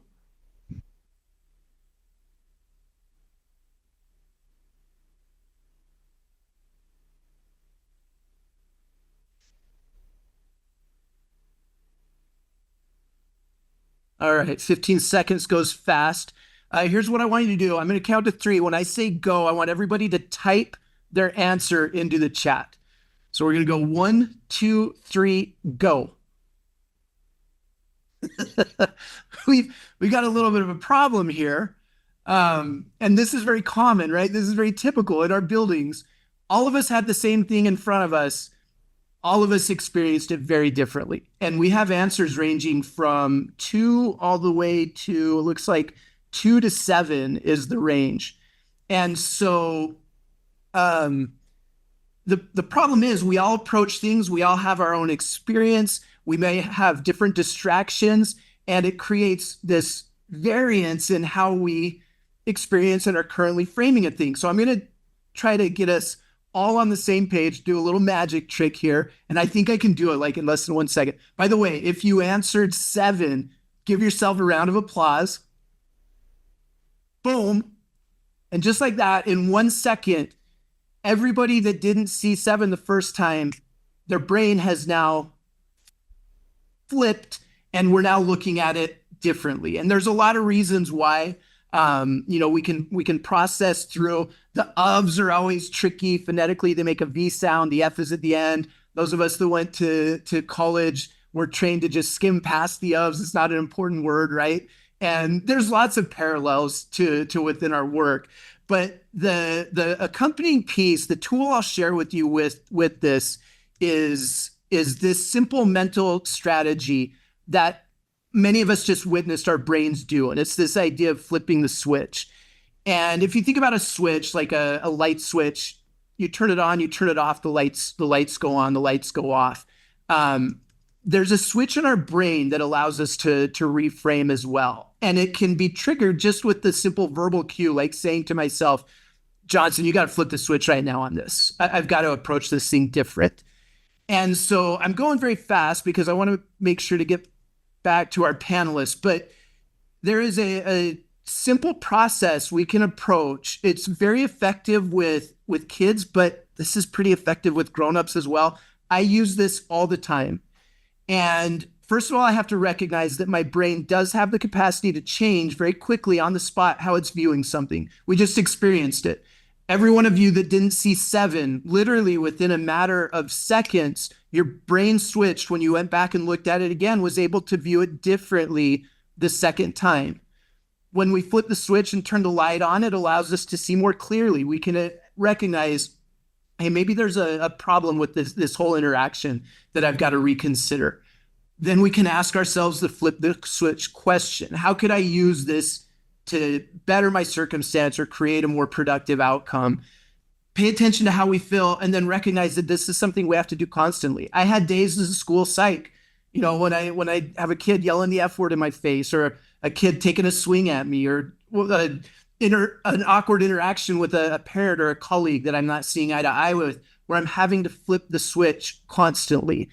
All right, 15 seconds goes fast. Here's what I want you to do. I'm going to count to 3. When I say go, I want everybody to type their answer into the chat. So we're going to go 1, 2, 3, go. we got a little bit of a problem here. And this is very common, right? This is very typical in our buildings. All of us had the same thing in front of us. All of us experienced it very differently. And we have answers ranging from 2 all the way to, it looks like 2 to 7 is the range. And so the problem is we all approach things, we all have our own experience, we may have different distractions, and it creates this variance in how we experience and are currently framing a thing. So I'm going to try to get us all on the same page, do a little magic trick here. And I think I can do it like in less than 1 second. By the way, if you answered 7, give yourself a round of applause. Boom. And just like that, in 1 second, everybody that didn't see 7 the first time, their brain has now flipped, and we're now looking at it differently. And there's a lot of reasons why. We can process through. The ofs are always tricky phonetically. They make a V sound. The F is at the end. Those of us that went to college were trained to just skim past the ofs. It's not an important word, right? And there's lots of parallels to within our work. But the accompanying piece, the tool I'll share with you with this is this simple mental strategy that many of us just witnessed our brains do. And it's this idea of flipping the switch. And if you think about a switch, like a light switch, you turn it on, you turn it off, the lights go on, the lights go off. There's a switch in our brain that allows us to reframe as well. And it can be triggered just with the simple verbal cue, like saying to myself, Johnson, you got to flip the switch right now on this. I've got to approach this thing different. And so I'm going very fast because I want to make sure to get back to our panelists, but there is a simple process we can approach. It's very effective with kids, but this is pretty effective with grownups as well. I use this all the time. And first of all, I have to recognize that my brain does have the capacity to change very quickly on the spot how it's viewing something. We just experienced it. Every one of you that didn't see 7, literally within a matter of seconds, your brain switched when you went back and looked at it again, was able to view it differently the second time. When we flip the switch and turn the light on, it allows us to see more clearly. We can recognize, hey, maybe there's a problem with this whole interaction that I've got to reconsider. Then we can ask ourselves the flip the switch question. How could I use this to better my circumstance or create a more productive outcome? Pay attention to how we feel, and then recognize that this is something we have to do constantly. I had days as a school psych, when I have a kid yelling the F word in my face, or a kid taking a swing at me, or an awkward interaction with a parent or a colleague that I'm not seeing eye to eye with, where I'm having to flip the switch constantly.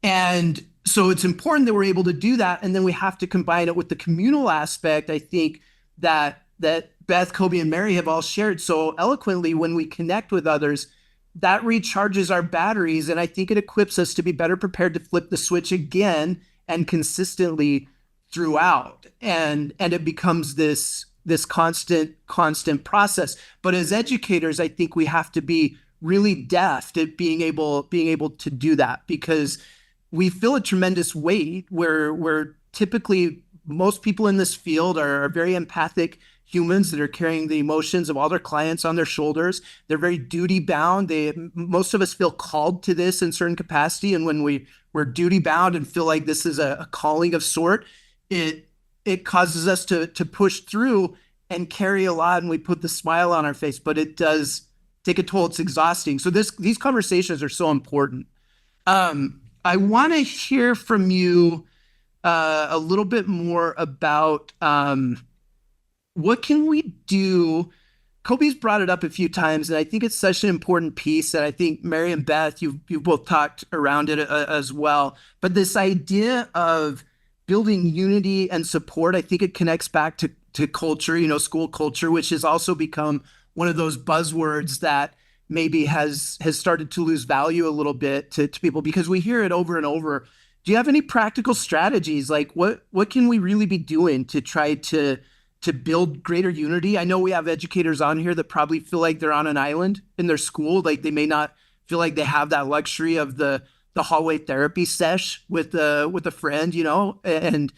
And so it's important that we're able to do that. And then we have to combine it with the communal aspect, I think, that Beth, Kobe, and Mary have all shared so eloquently. When we connect with others, that recharges our batteries. And I think it equips us to be better prepared to flip the switch again and consistently throughout. And it becomes this constant process. But as educators, I think we have to be really deft at being able to do that, because we feel a tremendous weight where typically most people in this field are very empathic humans that are carrying the emotions of all their clients on their shoulders. They're very duty bound. Most of us feel called to this in certain capacity. And when we're duty bound and feel like this is a calling of sort, it causes us to push through and carry a lot, and we put the smile on our face, but it does take a toll. It's exhausting. So these conversations are so important. I want to hear from you a little bit more about what can we do. Kobe's brought it up a few times, and I think it's such an important piece that I think Mary and Beth, you've both talked around it as well. But this idea of building unity and support, I think it connects back to culture, school culture, which has also become one of those buzzwords that maybe has started to lose value a little bit to people, because we hear it over and over. Do you have any practical strategies? Like what can we really be doing to try to build greater unity? I know we have educators on here that probably feel like they're on an island in their school. Like they may not feel like they have that luxury of the hallway therapy sesh with a friend, and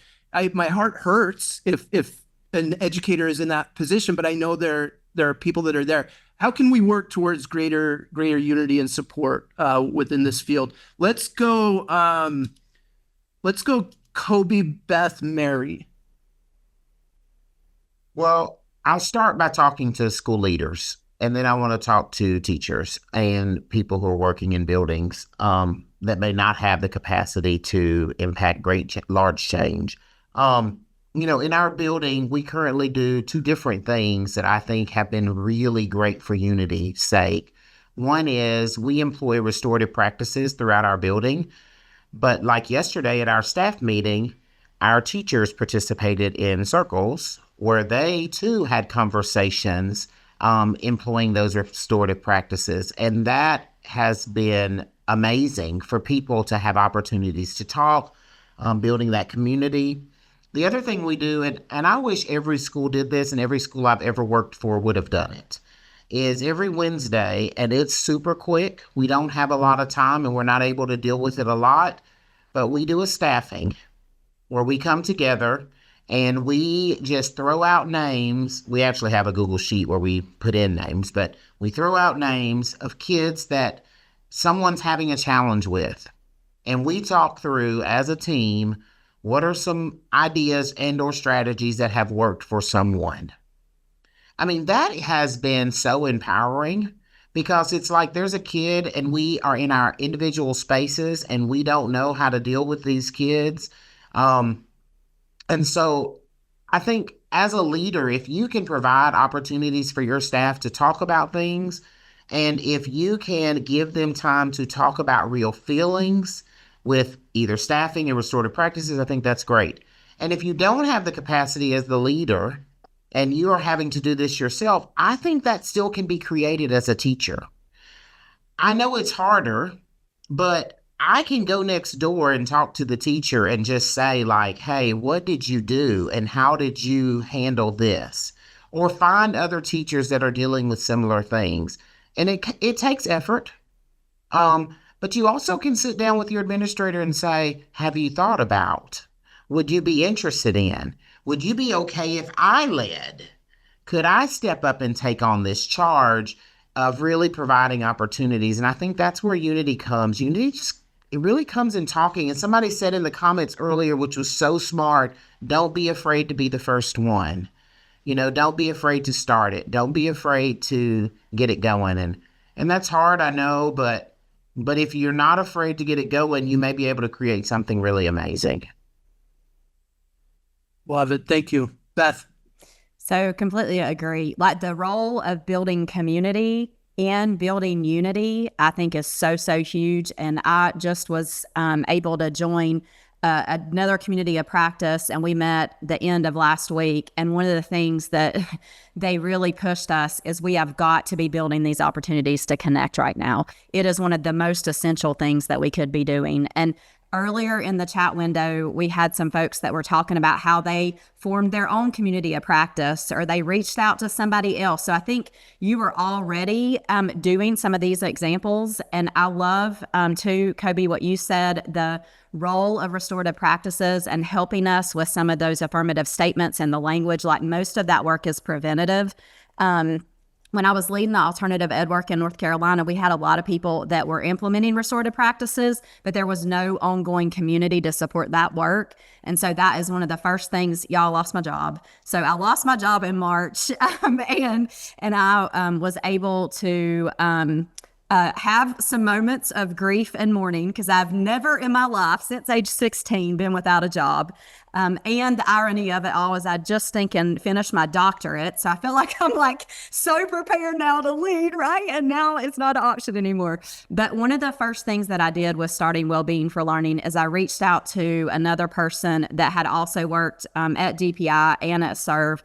my heart hurts if an educator is in that position, but I know there are people that are there. How can we work towards greater unity and support within this field? Let's go Kobe, Beth, Mary. Well, I'll start by talking to school leaders, and then I want to talk to teachers and people who are working in buildings that may not have the capacity to impact large change. In our building, we currently do 2 different things that I think have been really great for unity's sake. One is we employ restorative practices throughout our building. But like yesterday at our staff meeting, our teachers participated in circles where they too had conversations employing those restorative practices. And that has been amazing for people to have opportunities to talk, building that community. The other thing we do, and I wish every school did this and every school I've ever worked for would have done it, is every Wednesday, and it's super quick. We don't have a lot of time and we're not able to deal with it a lot, but we do a staffing where we come together and we just throw out names. We actually have a Google Sheet where we put in names, but we throw out names of kids that someone's having a challenge with. And we talk through as a team, what are some ideas and or strategies that have worked for someone? I mean, that has been so empowering, because it's like there's a kid and we are in our individual spaces and we don't know how to deal with these kids. And so I think as a leader, if you can provide opportunities for your staff to talk about things, and if you can give them time to talk about real feelings with either staffing and restorative practices, I think that's great. And if you don't have the capacity as the leader and you are having to do this yourself, I think that still can be created as a teacher. I know it's harder, but I can go next door and talk to the teacher and just say, like, hey, what did you do and how did you handle this? Or find other teachers that are dealing with similar things. And it takes effort. But you also can sit down with your administrator and say, have you thought about? Would you be interested in? Would you be okay if I led? Could I step up and take on this charge of really providing opportunities? And I think that's where unity comes. Unity just, it really comes in talking. And somebody said in the comments earlier, which was so smart, don't be afraid to be the first one. Don't be afraid to start it. Don't be afraid to get it going. And that's hard, I know, but if you're not afraid to get it going, you may be able to create something really amazing. Love it. Thank you. Beth. So completely agree. Like the role of building community and building unity, I think is so, so huge. And I just was able to join another community of practice, and we met the end of last week. And one of the things that they really pushed us is we have got to be building these opportunities to connect right now. It is one of the most essential things that we could be doing. And earlier in the chat window, we had some folks that were talking about how they formed their own community of practice or they reached out to somebody else. So I think you were already doing some of these examples. And I love, too, Kobe, what you said, the role of restorative practices and helping us with some of those affirmative statements and the language. Like most of that work is preventative. When I was leading the alternative ed work in North Carolina, we had a lot of people that were implementing restorative practices, but there was no ongoing community to support that work. And so that is one of the first things. Y'all, lost my job. So I lost my job in March, and I was able to have some moments of grief and mourning because I've never in my life since age 16 been without a job. And the irony of it all is I just finished my doctorate. So I feel like I'm like so prepared now to lead, right? And now it's not an option anymore. But one of the first things that I did was starting Wellbeing for Learning is I reached out to another person that had also worked at DPI and at SERVE,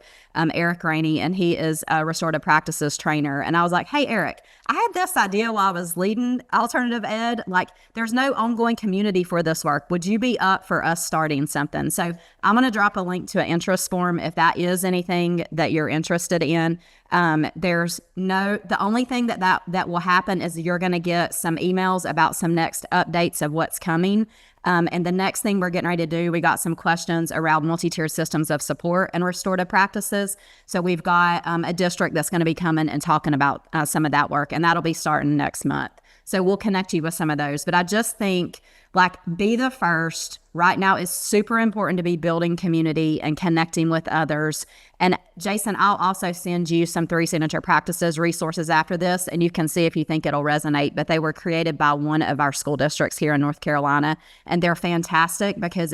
Eric Rainey, and he is a restorative practices trainer. And I was like, hey, Eric, I had this idea while I was leading alternative ed, like there's no ongoing community for this work. Would you be up for us starting something? So I'm going to drop a link to an interest form if that is anything that you're interested in. The only thing that will happen is you're going to get some emails about some next updates of what's coming. And the next thing we're getting ready to do, we got some questions around multi-tiered systems of support and restorative practices. So we've got a district that's going to be coming and talking about some of that work, and that'll be starting next month. So we'll connect you with some of those. But I just think, like, be the first. Right now is super important to be building community and connecting with others. And Jason, I'll also send you some 3 signature practices resources after this, and you can see if you think it'll resonate. But they were created by one of our school districts here in North Carolina, and they're fantastic because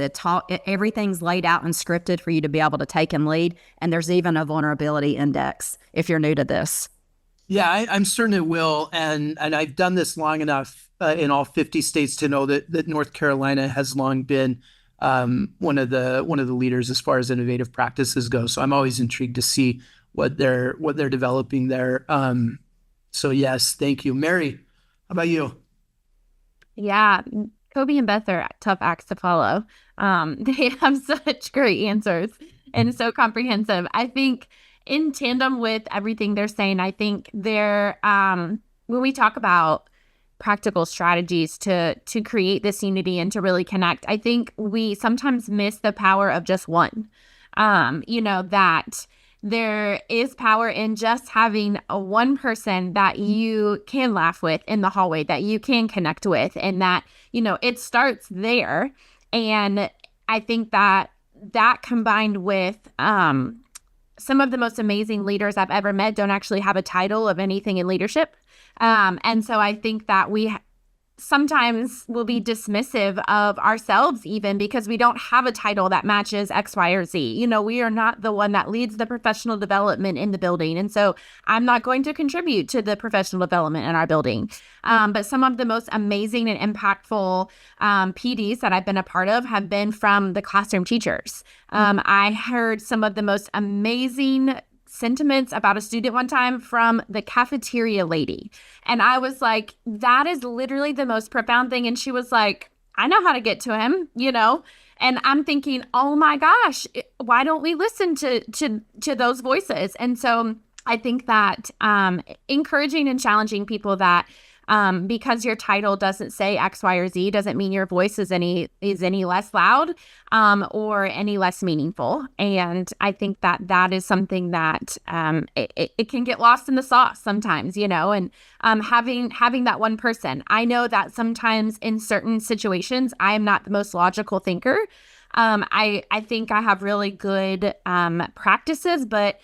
everything's laid out and scripted for you to be able to take and lead. And there's even a vulnerability index if you're new to this. Yeah, I'm certain it will. And I've done this long enough in all 50 states to know that North Carolina has long been one of the leaders as far as innovative practices go. So I'm always intrigued to see what they're developing there. So yes, thank you. Mary, how about you? Yeah, Kobe and Beth are tough acts to follow. They have such great answers and so comprehensive. I think in tandem with everything they're saying, I think they're when we talk about practical strategies to create this unity and to really connect, I think we sometimes miss the power of just one. That there is power in just having a one person that you can laugh with in the hallway, that you can connect with, and that, it starts there. And I think that combined with some of the most amazing leaders I've ever met don't actually have a title of anything in leadership. And so I think that we sometimes will be dismissive of ourselves even because we don't have a title that matches X, Y, or Z. We are not the one that leads the professional development in the building. And so I'm not going to contribute to the professional development in our building. But some of the most amazing and impactful PDs that I've been a part of have been from the classroom teachers. I heard some of the most amazing sentiments about a student one time from the cafeteria lady. And I was like, that is literally the most profound thing. And she was like, I know how to get to him, you know? And I'm thinking, oh my gosh, why don't we listen to those voices? And so I think that encouraging and challenging people that because your title doesn't say X, Y, or Z doesn't mean your voice is any less loud or any less meaningful. And I think that is something that it can get lost in the sauce sometimes, you know, and having that one person. I know that sometimes in certain situations, I am not the most logical thinker. I think I have really good practices, but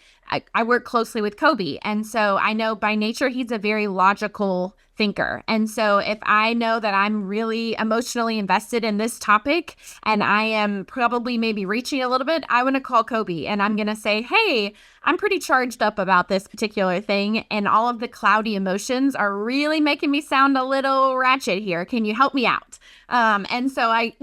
I work closely with Kobe. And so I know by nature, he's a very logical thinker. And so if I know that I'm really emotionally invested in this topic and I am probably maybe reaching a little bit, I want to call Kobe and I'm going to say, hey, I'm pretty charged up about this particular thing. And all of the cloudy emotions are really making me sound a little ratchet here. Can you help me out? And so I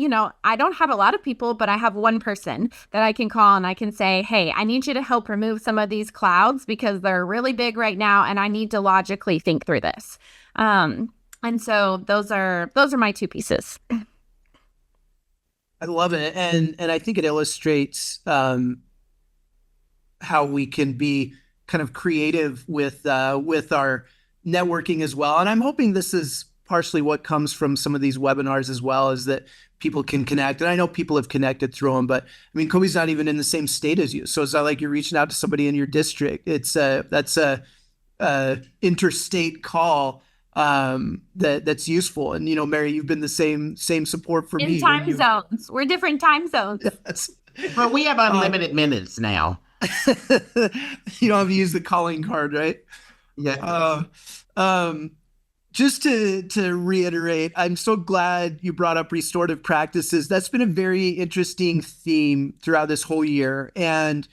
don't have a lot of people, but I have one person that I can call and I can say, hey, I need you to help remove some of these clouds because they're really big right now. And I need to logically think through this. And so those are my two pieces. I love it. And I think it illustrates how we can be kind of creative with our networking as well. And I'm hoping this is partially what comes from some of these webinars as well, is that people can connect. And I know people have connected through them, but I mean, Kobe's not even in the same state as you. So it's not like you're reaching out to somebody in your district. That's a interstate call that's useful. And, you know, Mary, you've been the same support for me. In time zones. We're different time zones. Yes. But we have unlimited minutes now. You don't have to use the calling card, right? Yeah. Just to reiterate, I'm so glad you brought up restorative practices. That's been a very interesting theme throughout this whole year. And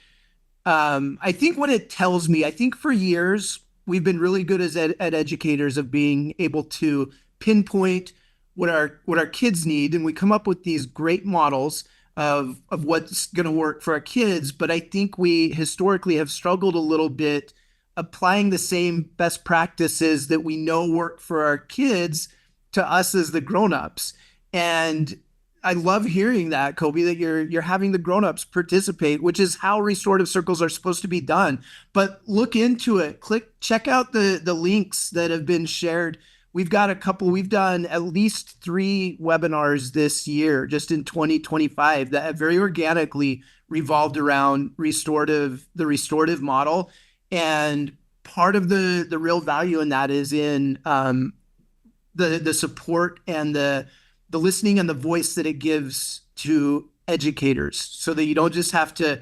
I think what it tells me, I think for years, we've been really good as educators of being able to pinpoint what our kids need. And we come up with these great models of what's going to work for our kids. But I think we historically have struggled a little bit applying the same best practices that we know work for our kids to us as the grownups. And I love hearing that, Kobe, that you're having the grownups participate, which is how restorative circles are supposed to be done. But look into it. Check out the links that have been shared. We've got a couple. We've done at least 3 webinars this year, just in 2025, that have very organically revolved around the restorative model. And part of the real value in that is in the support and the listening and the voice that it gives to educators, so that you don't just have to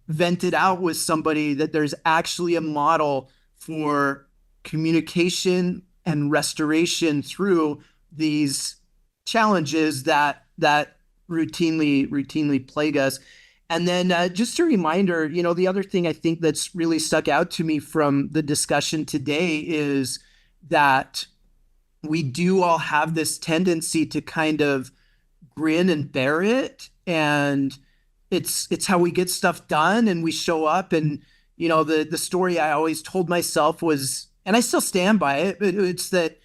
vent it out with somebody, that there's actually a model for communication and restoration through these challenges that routinely plague us. And then just a reminder, you know, the other thing I think that's really stuck out to me from the discussion today is that we do all have this tendency to kind of grin and bear it. And it's how we get stuff done and we show up. And, you know, the story I always told myself was, and I still stand by it, but it's that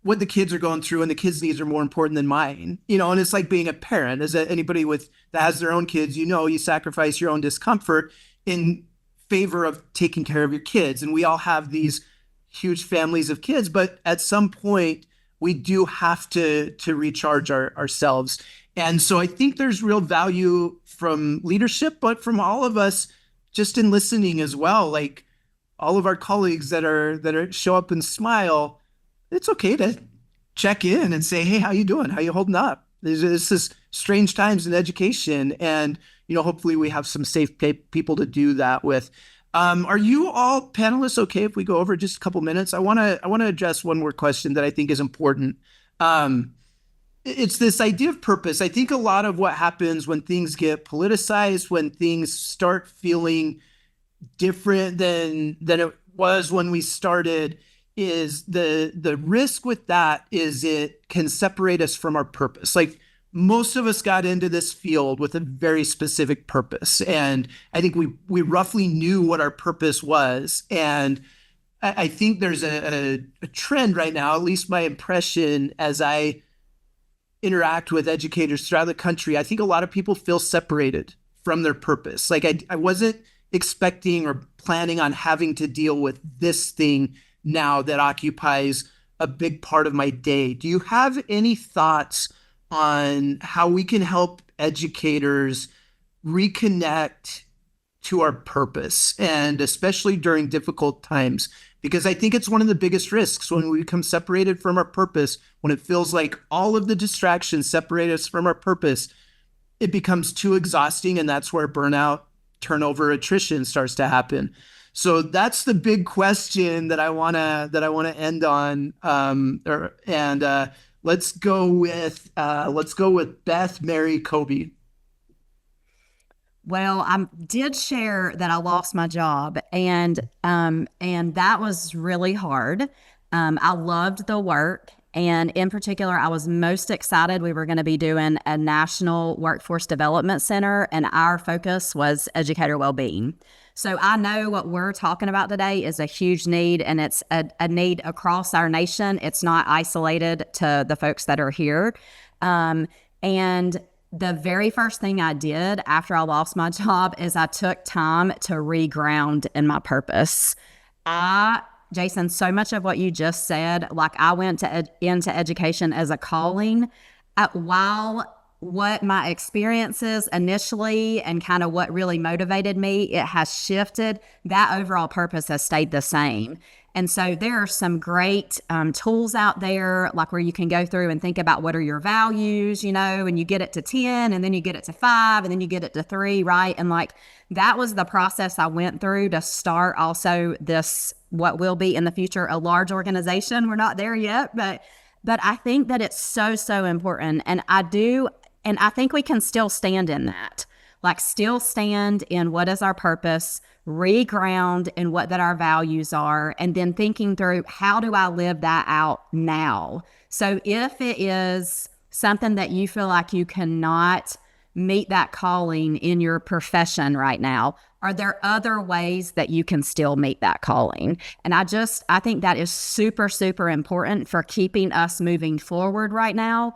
what the kids are going through and the kids' needs are more important than mine, you know. And it's like being a parent, as anybody that has their own kids, you know, you sacrifice your own discomfort in favor of taking care of your kids. And we all have these huge families of kids, but at some point we do have to recharge ourselves. And so I think there's real value from leadership, but from all of us just in listening as well. Like all of our colleagues that show up and smile, it's okay to check in and say, hey, how you doing? How you holding up? This is strange times in education. And, you know, hopefully we have some safe people to do that with. Are you all panelists okay if we go over just a couple minutes? I want to address one more question that I think is important. It's this idea of purpose. I think a lot of what happens when things get politicized, when things start feeling different than it was when we started, is the risk with that is it can separate us from our purpose. Like most of us got into this field with a very specific purpose. And I think we roughly knew what our purpose was. And I think there's a trend right now, at least my impression as I interact with educators throughout the country. I think a lot of people feel separated from their purpose. Like I wasn't expecting or planning on having to deal with this thing now that occupies a big part of my day. Do you have any thoughts on how we can help educators reconnect to our purpose, and especially during difficult times? Because I think it's one of the biggest risks when we become separated from our purpose, when it feels like all of the distractions separate us from our purpose, it becomes too exhausting. And that's where burnout, turnover, attrition starts to happen. So that's the big question that I wanna end on. Let's go with Beth, Mary, Kobe. Well, I did share that I lost my job, and that was really hard. I loved the work, and in particular, I was most excited. We were going to be doing a national workforce development center, and our focus was educator wellbeing. So I know what we're talking about today is a huge need, and it's a need across our nation. It's not isolated to the folks that are here. And the very first thing I did after I lost my job is I took time to reground in my purpose. Jason, so much of what you just said, like I went into education as a calling. While what my experiences initially and kind of what really motivated me, it has shifted. That overall purpose has stayed the same. And so there are some great tools out there, like where you can go through and think about what are your values, and you get it to 10, and then you get it to 5, and then you get it to 3, right? And like that was the process I went through to start also this, what will be in the future, a large organization. We're not there yet, but I think that it's so, so important. And I think we can still stand in that. Like still stand in what is our purpose, reground in what that our values are, and then thinking through how do I live that out now? So if it is something that you feel like you cannot meet that calling in your profession right now, are there other ways that you can still meet that calling? And I think that is super, super important for keeping us moving forward right now,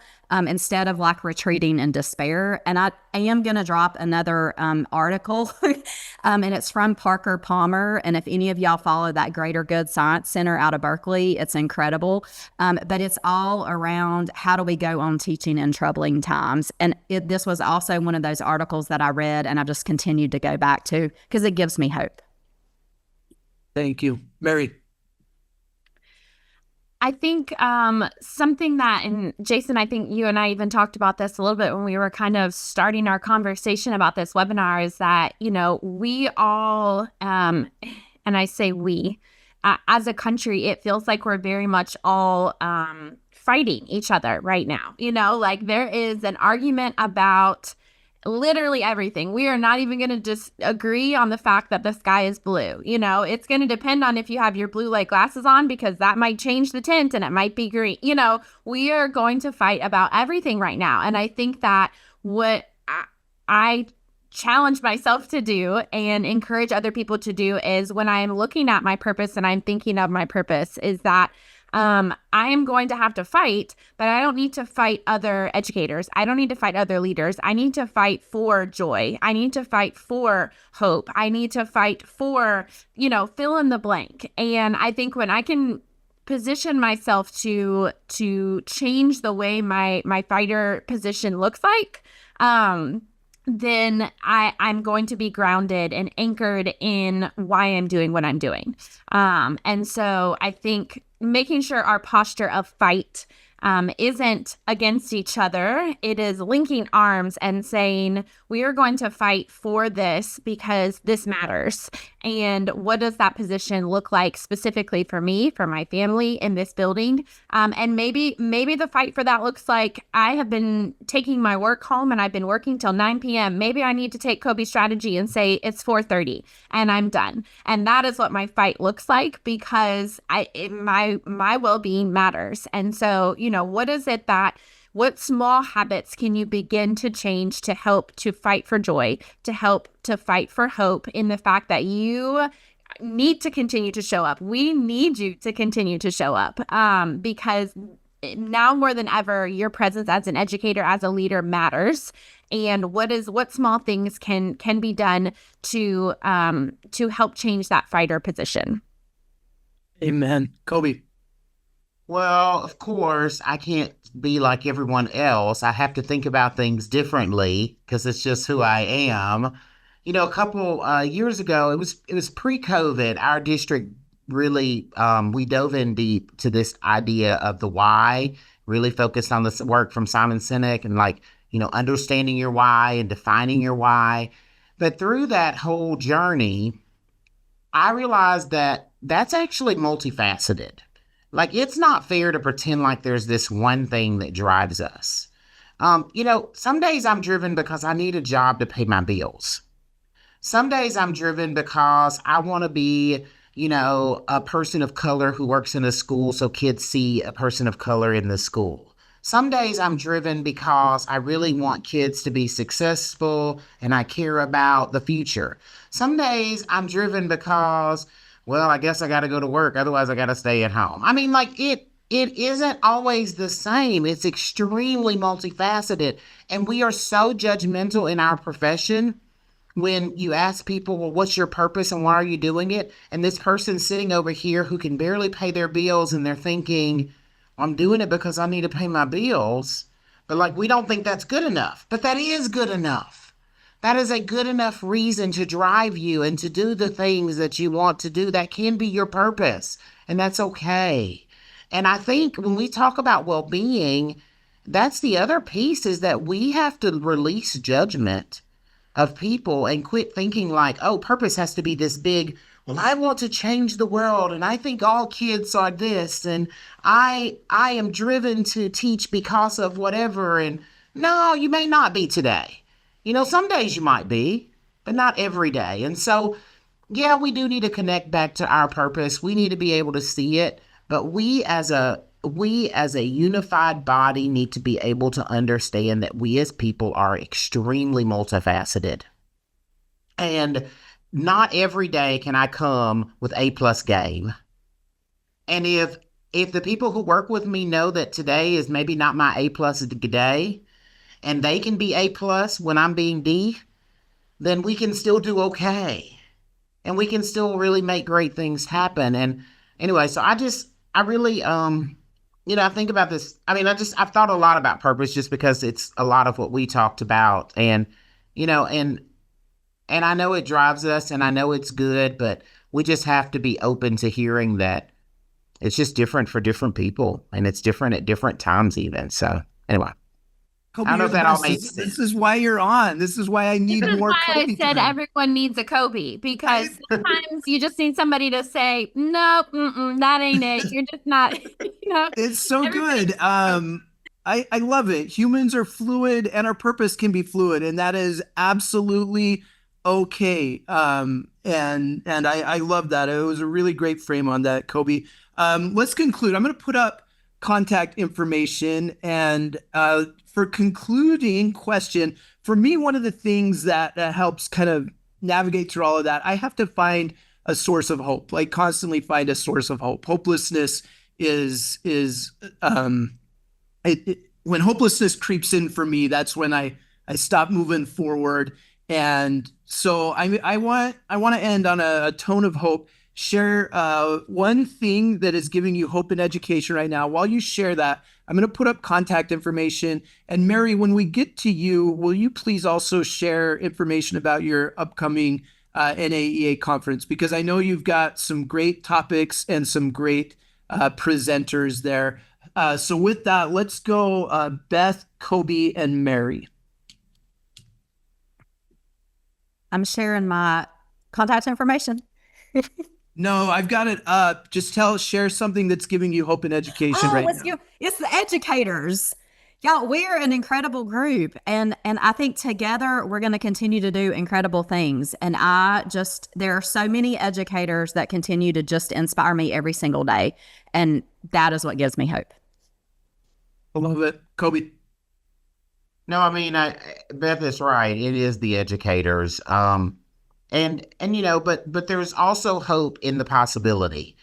instead of like retreating in despair. And I am going to drop another article, and it's from Parker Palmer. And if any of y'all follow that Greater Good Science Center out of Berkeley, it's incredible. But it's all around how do we go on teaching in troubling times. And this was also one of those articles that I read and I just continued to go back to because it gives me hope. Thank you. Mary. I think something that, and Jason, I think you and I even talked about this a little bit when we were kind of starting our conversation about this webinar, is that, we all, and I say we, as a country, it feels like we're very much all fighting each other right now. Like there is an argument about literally everything. We are not even going to just agree on the fact that the sky is blue. It's going to depend on if you have your blue light glasses on, because that might change the tint and it might be green. We are going to fight about everything right now. And I think that what I challenge myself to do and encourage other people to do is when I'm looking at my purpose and I'm thinking of my purpose, is that I am going to have to fight, but I don't need to fight other educators. I don't need to fight other leaders. I need to fight for joy. I need to fight for hope. I need to fight for, fill in the blank. And I think when I can position myself to change the way my fighter position looks like, then I'm going to be grounded and anchored in why I'm doing what I'm doing. And so I think making sure our posture of fight isn't against each other. It is linking arms and saying, we are going to fight for this because this matters. And what does that position look like specifically for me, for my family in this building? And maybe the fight for that looks like I have been taking my work home and I've been working till 9 p.m. Maybe I need to take Kobe's strategy and say it's 4:30 and I'm done. And that is what my fight looks like, because my well-being matters. And so, what is it that What small habits can you begin to change to help to fight for joy, to help to fight for hope in the fact that you need to continue to show up. We need you to continue to show up because now more than ever, your presence as an educator, as a leader matters. And what small things can be done to help change that fighter position? Amen. Kobe. Well, of course, I can't be like everyone else. I have to think about things differently because it's just who I am. A couple years ago, it was pre-COVID. Our district really we dove in deep to this idea of the why. Really focused on this work from Simon Sinek and understanding your why and defining your why. But through that whole journey, I realized that that's actually multifaceted. Like, it's not fair to pretend like there's this one thing that drives us. Some days I'm driven because I need a job to pay my bills. Some days I'm driven because I want to be, a person of color who works in a school so kids see a person of color in the school. Some days I'm driven because I really want kids to be successful and I care about the future. Some days I'm driven because, well, I guess I got to go to work. Otherwise, I got to stay at home. I mean, it isn't always the same. It's extremely multifaceted. And we are so judgmental in our profession when you ask people, well, what's your purpose and why are you doing it? And this person's sitting over here who can barely pay their bills and they're thinking, I'm doing it because I need to pay my bills. But we don't think that's good enough. But that is good enough. That is a good enough reason to drive you and to do the things that you want to do. That can be your purpose, and that's okay. And I think when we talk about well-being, that's the other piece, is that we have to release judgment of people and quit thinking like, oh, purpose has to be this big, well, I want to change the world and I think all kids are this and I am driven to teach because of whatever. And no, you may not be today. Some days you might be, but not every day. And so, yeah, we do need to connect back to our purpose. We need to be able to see it, but we as a unified body need to be able to understand that we as people are extremely multifaceted. And not every day can I come with A+ game. And if the people who work with me know that today is maybe not my A+ day, and they can be A+ when I'm being D, then we can still do okay. And we can still really make great things happen. And anyway, so I really, I think about this. I mean, I've thought a lot about purpose just because it's a lot of what we talked about. And, and I know it drives us and I know it's good, but we just have to be open to hearing that it's just different for different people and it's different at different times even. So anyway. Kobe, I don't know if that all made sense. This is why you're on. This is why I need more why Kobe I said time. everyone needs a Kobe, because sometimes you just need somebody to say, nope, that ain't it. You're just not, It's so everybody- good. I love it. Humans are fluid and our purpose can be fluid, and that is absolutely okay. And I love that. It was a really great frame on that, Kobe. Let's conclude. I'm going to put up contact information, and for concluding question, for me, one of the things that helps kind of navigate through all of that, I have to find a source of hope, like constantly find a source of hope. Hopelessness is when hopelessness creeps in for me, that's when I stop moving forward. And so I want to end on a tone of hope. Share one thing that is giving you hope in education right now. While you share that, I'm going to put up contact information. And Mary, when we get to you, will you please also share information about your upcoming NAEA conference? Because I know you've got some great topics and some great presenters there. So with that, let's go Beth, Kobe, and Mary. I'm sharing my contact information. No, I've got it up. Just share something that's giving you hope in education right now. It's the educators. Y'all, we're an incredible group. And I think together we're going to continue to do incredible things. And there are so many educators that continue to just inspire me every single day. And that is what gives me hope. I love it. Kobe. No, I mean, Beth is right. It is the educators. And but there's also hope in the possibility.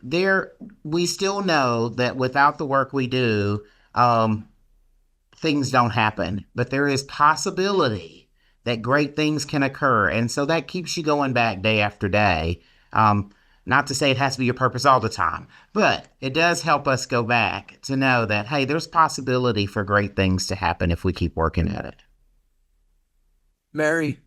There we still know that without the work we do, um, things don't happen, but there is possibility that great things can occur. And so that keeps you going back day after day. Um, Not to say it has to be your purpose all the time, but it does help us go back to know that, hey, there's possibility for great things to happen if we keep working at it. Mary.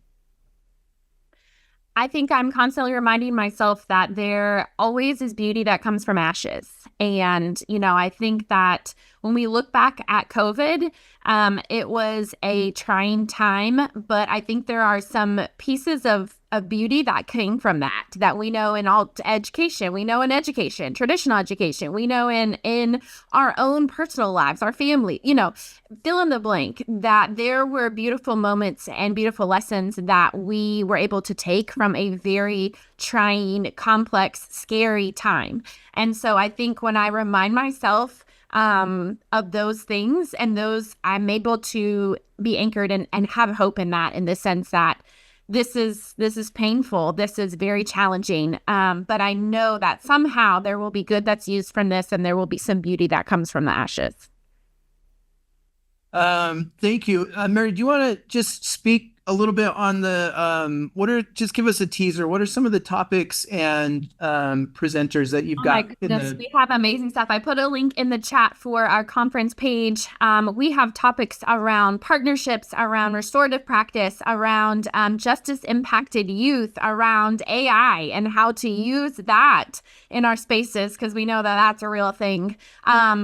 I think I'm constantly reminding myself that there always is beauty that comes from ashes. And, I think that when we look back at COVID, it was a trying time, but I think there are some pieces of beauty that came from that we know in all education, we know in education, traditional education, we know in our own personal lives, our family, fill in the blank, that there were beautiful moments and beautiful lessons that we were able to take from a very trying, complex, scary time. And so I think when I remind myself of those things, and those, I'm able to be anchored and have hope in that, in the sense that this is painful, this is very challenging, but I know that somehow there will be good that's used from this, and there will be some beauty that comes from the ashes. Thank you. Mary, do you want to just speak a little bit on just give us a teaser. What are some of the topics and presenters that you've Oh my got goodness, we have amazing stuff. I put a link in the chat for our conference page. We have topics around partnerships, around restorative practice, around justice impacted youth, around AI and how to use that in our spaces, because we know that that's a real thing.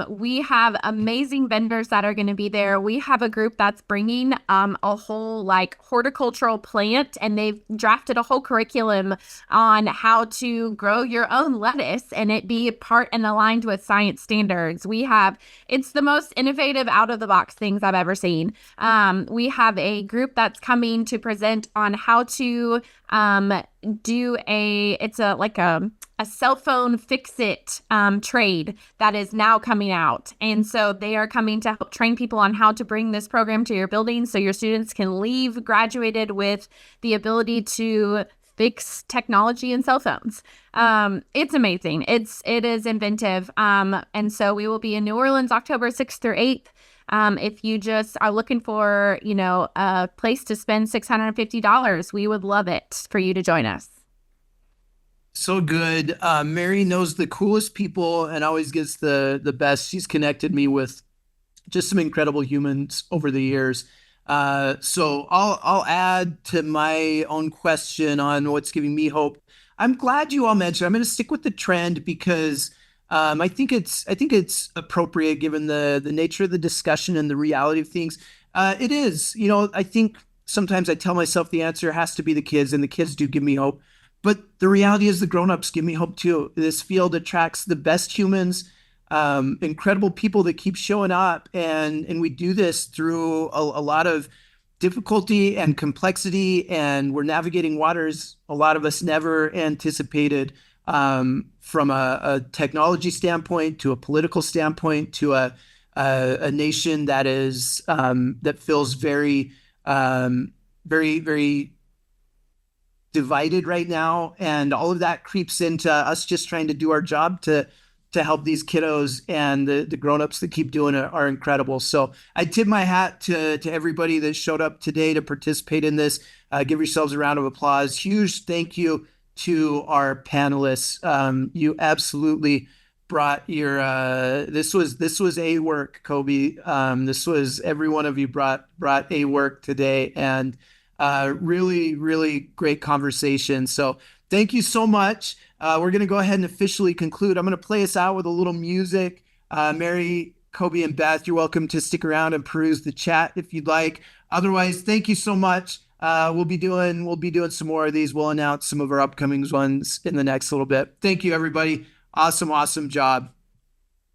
We have amazing vendors that are going to be there. We have a group that's bringing a whole horticultural plant, and they've drafted a whole curriculum on how to grow your own lettuce and it be part and aligned with science standards. It's the most innovative, out of the box things I've ever seen. We have a group that's coming to present on how to do a cell phone fix-it trade that is now coming out. And so they are coming to help train people on how to bring this program to your building, so your students can leave graduated with the ability to fix technology and cell phones. It's amazing. It is inventive. And so we will be in New Orleans, October 6th through 8th. If you just are looking for, a place to spend $650, we would love it for you to join us. So good. Mary knows the coolest people and always gets the best. She's connected me with just some incredible humans over the years. So I'll add to my own question on what's giving me hope. I'm glad you all mentioned. I'm going to stick with the trend because I think it's appropriate given the nature of the discussion and the reality of things. It is. I think sometimes I tell myself the answer has to be the kids, and the kids do give me hope. But the reality is the grown-ups give me hope too. This field attracts the best humans, incredible people that keep showing up. And we do this through a lot of difficulty and complexity. And we're navigating waters a lot of us never anticipated, from a technology standpoint, to a political standpoint, to a nation that feels very, very, very divided right now, and all of that creeps into us just trying to do our job to help these kiddos, and the grown-ups that keep doing it are incredible. So I tip my hat to everybody that showed up today to participate in this. Give yourselves a round of applause. Huge thank you to our panelists. You absolutely brought your this was a work, Kobe. This was, every one of you brought a work today, and really, really great conversation. So thank you so much. We're going to go ahead and officially conclude. I'm going to play us out with a little music. Mary, Kobe, and Beth, you're welcome to stick around and peruse the chat if you'd like. Otherwise, thank you so much. We'll be doing some more of these. We'll announce some of our upcoming ones in the next little bit. Thank you, everybody. Awesome job.